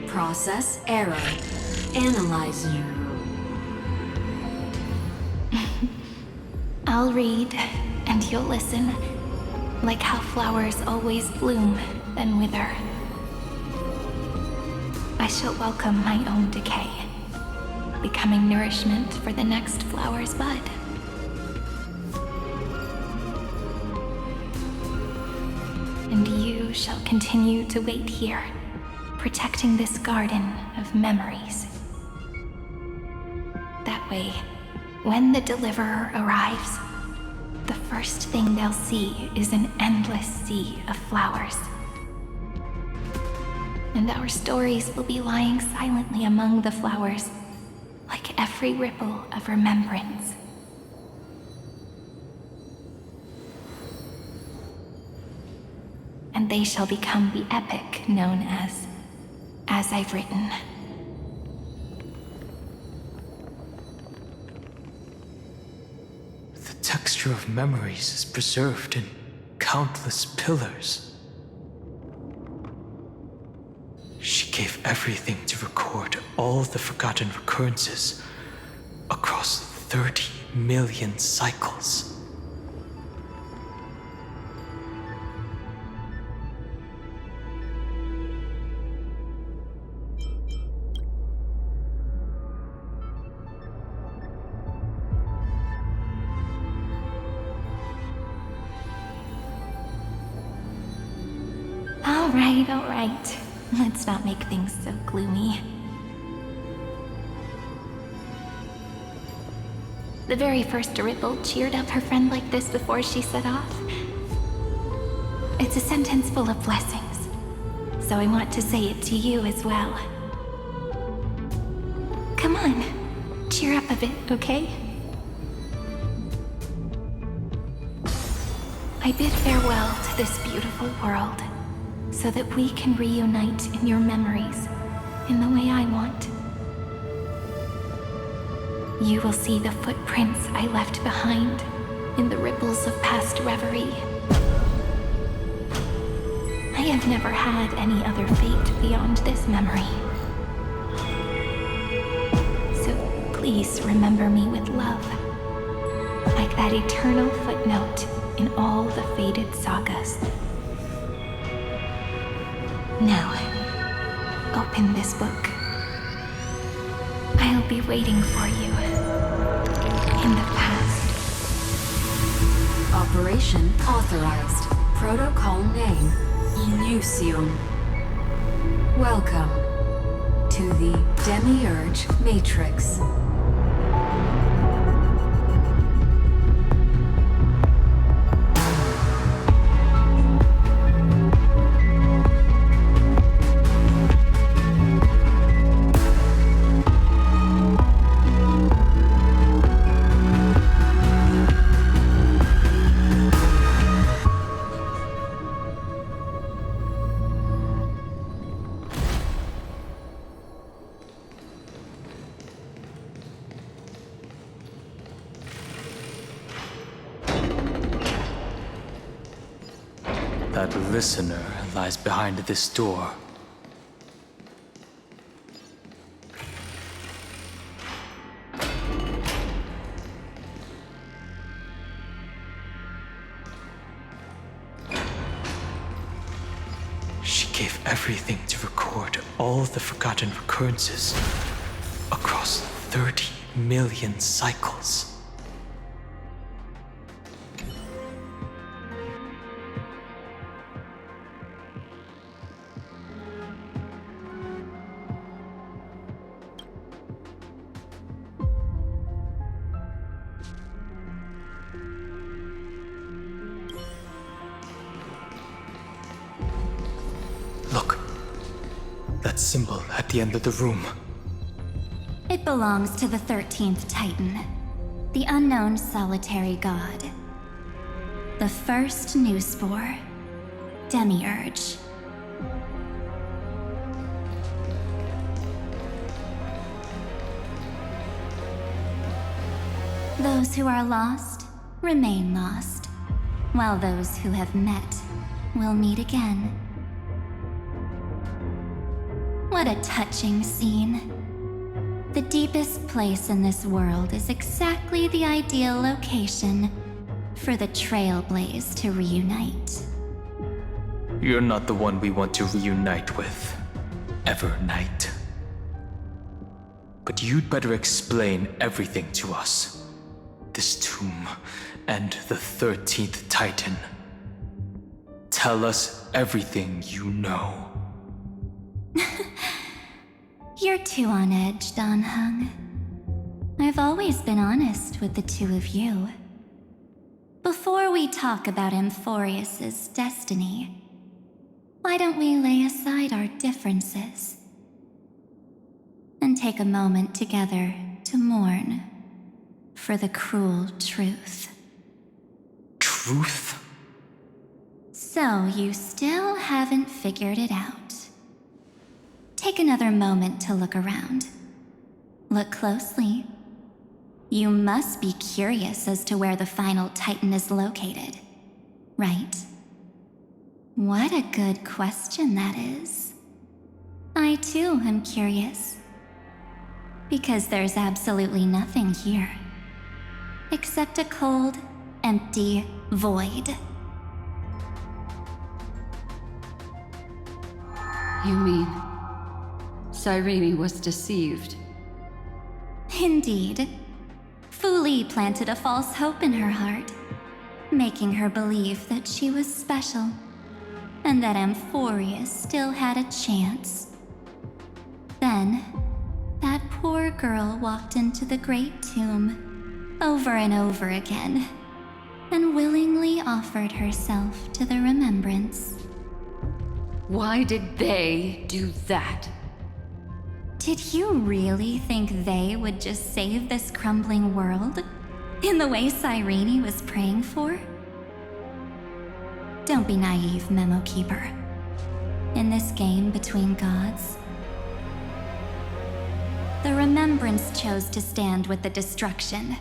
Process error. Analyzing. I'll read, and you'll listen, like how flowers always bloom, then wither. I shall welcome my own decay, becoming nourishment for the next flower's bud. And you shall continue to wait here, protecting this garden of memories. That way, when the Deliverer arrives, the first thing they'll see is an endless sea of flowers. And our stories will be lying silently among the flowers, like every ripple of remembrance. and they shall become the epic known as I've Written. The texture of memories is preserved in countless pillars. She gave everything to record all the forgotten recurrences across 30 million cycles. All right. Let's not make things so gloomy. The very first Ripple cheered up her friend like this before she set off. It's a sentence full of blessings, so I want to say it to you as well. Come on, cheer up a bit, okay? I bid farewell to this beautiful world, so that we can reunite in your memories in the way I want. You will see the footprints I left behind in the ripples of past reverie. I have never had any other fate beyond this memory. So please remember me with love, like that eternal footnote in all the faded sagas. Now, open this book. I'll be waiting for you in the past. Operation authorized. Protocol name, Edition. Welcome to the Demiurge Matrix. That listener lies behind this door. She gave everything to record all the forgotten recurrences across 30 million cycles. Look, that symbol at the end of the room. It belongs to the 13th Titan, the unknown solitary god. The first new spore, Demiurge. Those who are lost remain lost, while those who have met will meet again. What a touching scene. The deepest place in this world is exactly the ideal location for the Trailblaze to reunite. You're not the one we want to reunite with, Evernight. But you'd better explain everything to us. This tomb and the 13th Titan. Tell us everything you know. You're too on edge, Don Hung. I've always been honest with the two of you. Before we talk about Amphoreus' destiny, why don't we lay aside our differences and take a moment together to mourn for the cruel truth? Truth? So you still haven't figured it out. Take another moment to look around. Look closely. You must be curious as to where the final Titan is located, right? What a good question that is. I too am curious. Because there's absolutely nothing here. Except a cold, empty void. You mean Cyrene was deceived? Indeed. Fu Li planted a false hope in her heart, making her believe that she was special, and that Amphoreus still had a chance. Then, that poor girl walked into the Great Tomb, over and over again, and willingly offered herself to the remembrance. Why did they do that? Did you really think they would just save this crumbling world? In the way Cyrene was praying for? Don't be naive, Memo Keeper. In this game between gods, the Remembrance chose to stand with the destruction.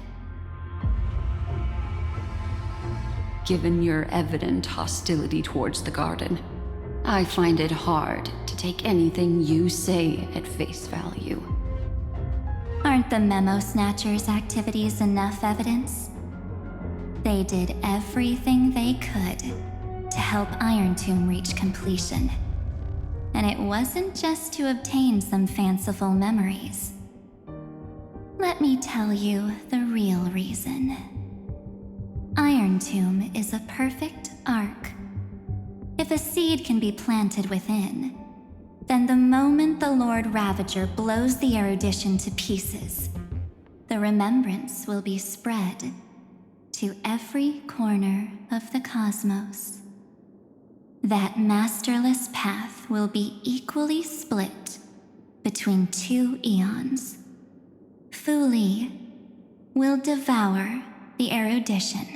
Given your evident hostility towards the garden, I find it hard to take anything you say at face value. Aren't the Memo Snatchers' activities enough evidence? They did everything they could to help Iron Tomb reach completion. And it wasn't just to obtain some fanciful memories. Let me tell you the real reason. Iron Tomb is a perfect arc. If a seed can be planted within, then the moment the Lord Ravager blows the erudition to pieces, the remembrance will be spread to every corner of the cosmos. That masterless path will be equally split between two eons. Fu Li will devour the erudition.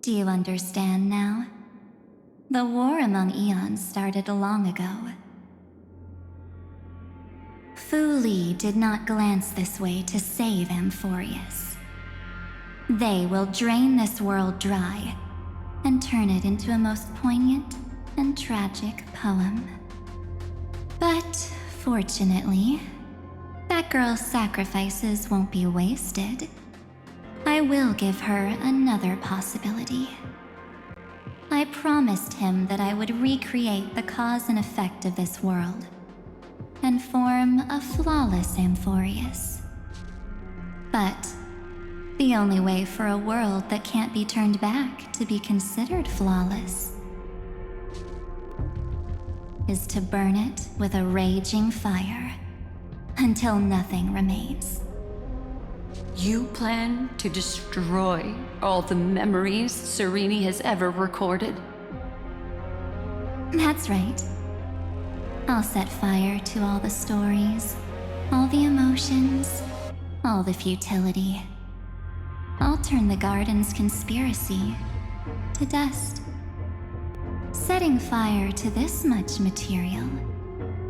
Do you understand now? The war among eons started long ago. Fu Li did not glance this way to save Amphoreus. They will drain this world dry and turn it into a most poignant and tragic poem. But fortunately, that girl's sacrifices won't be wasted. I will give her another possibility. I promised him that I would recreate the cause and effect of this world and form a flawless Amphoreus. But the only way for a world that can't be turned back to be considered flawless is to burn it with a raging fire until nothing remains. You plan to destroy all the memories Cyrene has ever recorded? That's right. I'll set fire to all the stories, all the emotions, all the futility. I'll turn the garden's conspiracy to dust. Setting fire to this much material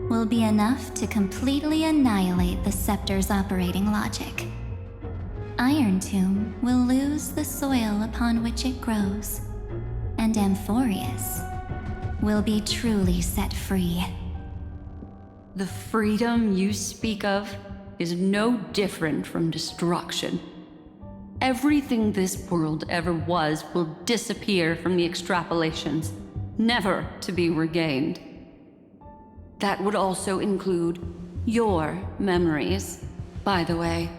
will be enough to completely annihilate the scepter's operating logic. Iron Tomb will lose the soil upon which it grows, and Amphoreus will be truly set free. The freedom you speak of is no different from destruction. Everything this world ever was will disappear from the extrapolations, never to be regained. That would also include your memories, by the way.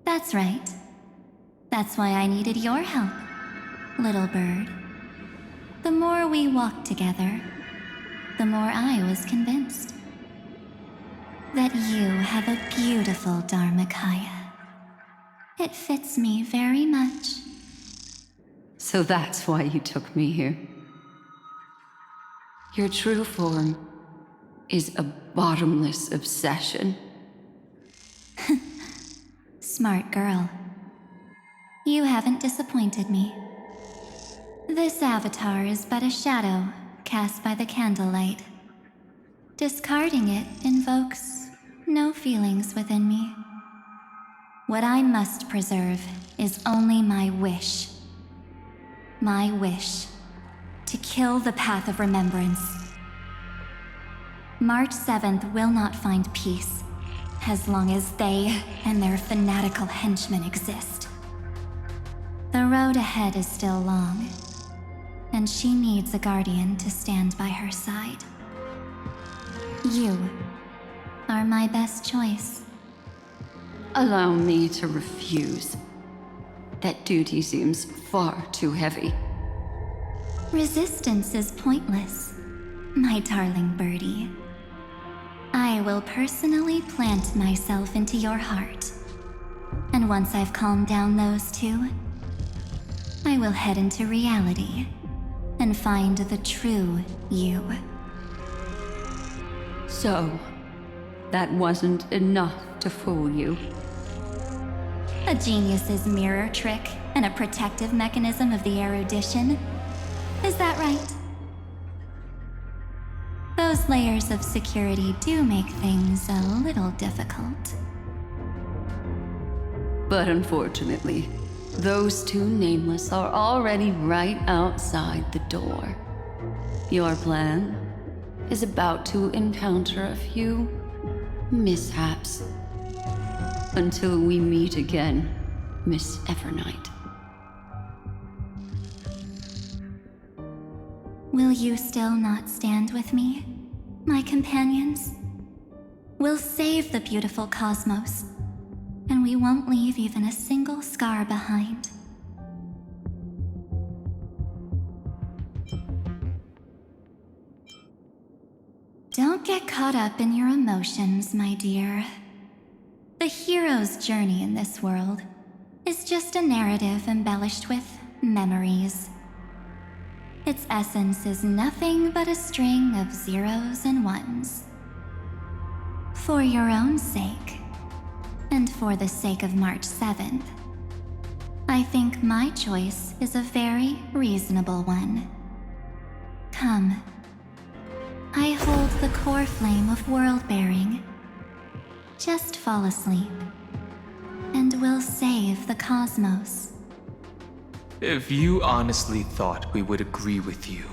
That's right. That's why I needed your help, little bird. The more we walked together, the more I was convinced that you have a beautiful Dharmakaya. It fits me very much. So that's why you took me here. Your true form is a bottomless obsession. Smart girl. You haven't disappointed me. This avatar is but a shadow cast by the candlelight. Discarding it invokes no feelings within me. What I must preserve is only my wish. My wish to kill the path of remembrance. March 7th will not find peace as long as they and their fanatical henchmen exist. The road ahead is still long, and she needs a guardian to stand by her side. You are my best choice. Allow me to refuse. That duty seems far too heavy. Resistance is pointless, my darling birdie. I will personally plant myself into your heart. And once I've calmed down those two, I will head into reality and find the true you. So, that wasn't enough to fool you. A genius's mirror trick and a protective mechanism of the erudition. Is that right? Those layers of security do make things a little difficult. But unfortunately, those two nameless are already right outside the door. Your plan is about to encounter a few mishaps. Until we meet again, Miss Evernight. Will you still not stand with me, my companions? We'll save the beautiful cosmos, and we won't leave even a single scar behind. Don't get caught up in your emotions, my dear. The hero's journey in this world is just a narrative embellished with memories. Its essence is nothing but a string of zeros and ones. For your own sake, and for the sake of March 7th, I think my choice is a very reasonable one. Come. I hold the core flame of world-bearing. Just fall asleep, and we'll save the cosmos. If you honestly thought we would agree with you,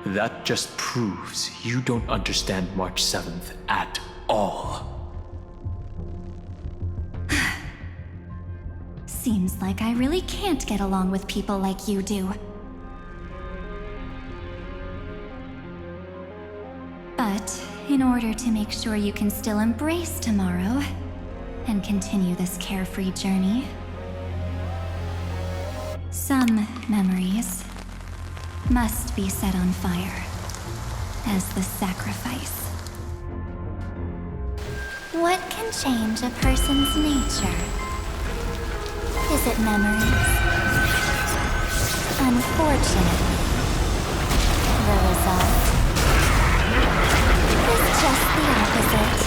that just proves you don't understand March 7th at all. Seems like I really can't get along with people like you do. But in order to make sure you can still embrace tomorrow and continue this carefree journey, some memories must be set on fire as the sacrifice. What can change a person's nature? Is it memories? Unfortunately, the result is just the opposite.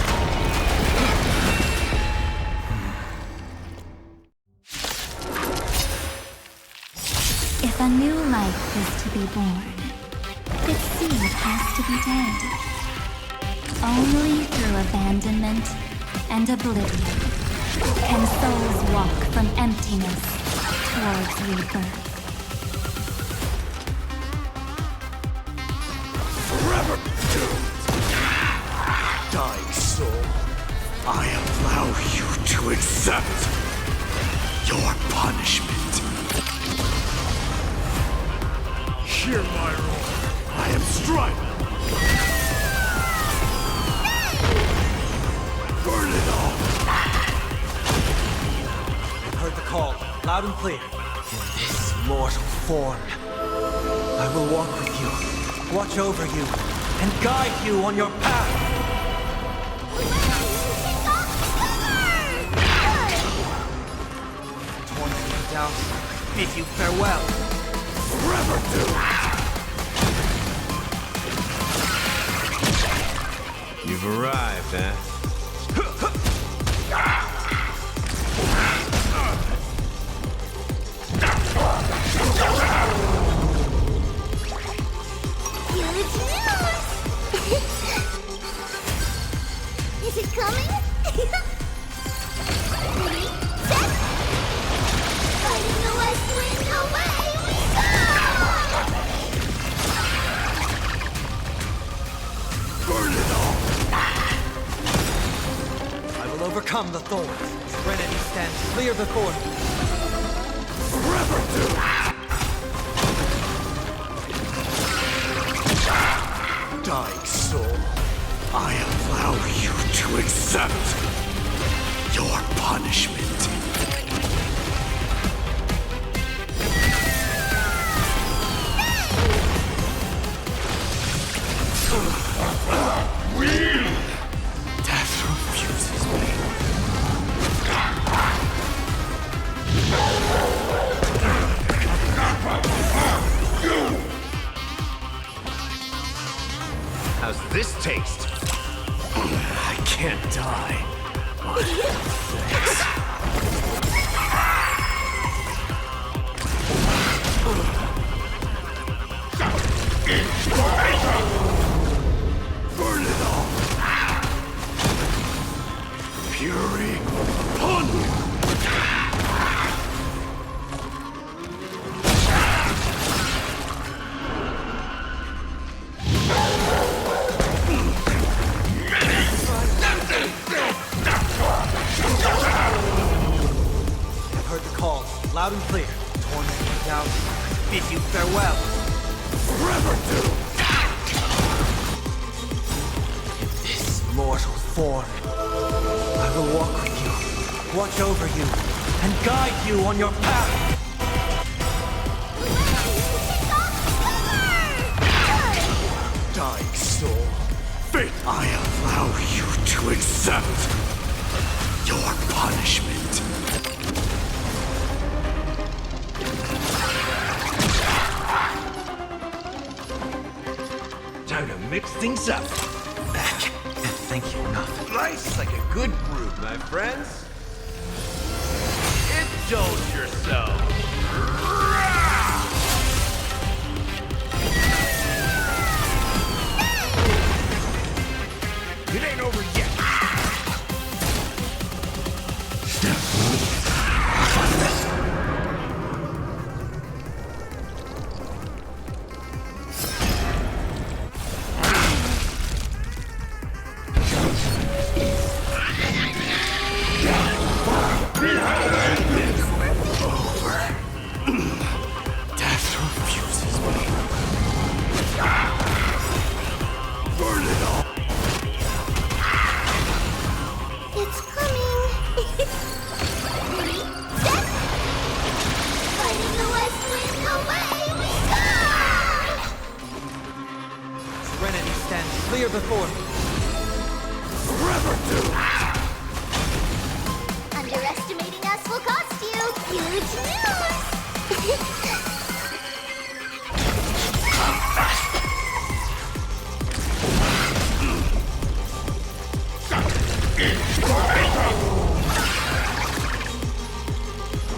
If a new life is to be born, its seed has to be dead. Only through abandonment and oblivion can souls walk from emptiness towards rebirth. Forever doomed! Dying soul, I allow you to accept your punishment. Hear my roar. I am striving. Burn it all! Heard the call, loud and clear. In this mortal form, I will walk with you, watch over you, and guide you on your path. Torment and doubt, bid you farewell. Forever doomed! You've arrived, eh? coming? Ready, set! Fighting the west wind, away we go! Burn it all! I will overcome the thorns. Serenity stands clear before me. Forever do! Dying soul, I allow you to accept your punishment. Death refuses me. How's this taste? I can't die. But thanks. Burn it all. Fury upon you. I've heard the call, loud and clear. Torment without, bid you farewell. Forever do. In this mortal form, I will walk with you, watch over you, and guide you on your path. Dying soul, fate, I allow you to accept your punishment. Time to mix things up. Can't thank you enough. Nice like a good brew, my friends. Indulge yourself. It ain't over yet. Death refuses me. Burn it all. It's coming! Ready, set! Fighting the west wind, away we go! Serenity stands clear before me. Forever do. Underestimating us will cost you huge news!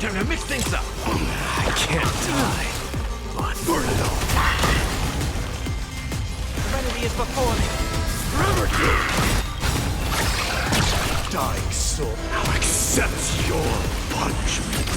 Time to mix things up. I can't die. But burn it all. Serenity is before me. Forever do. Dying soul, now accept your punishment.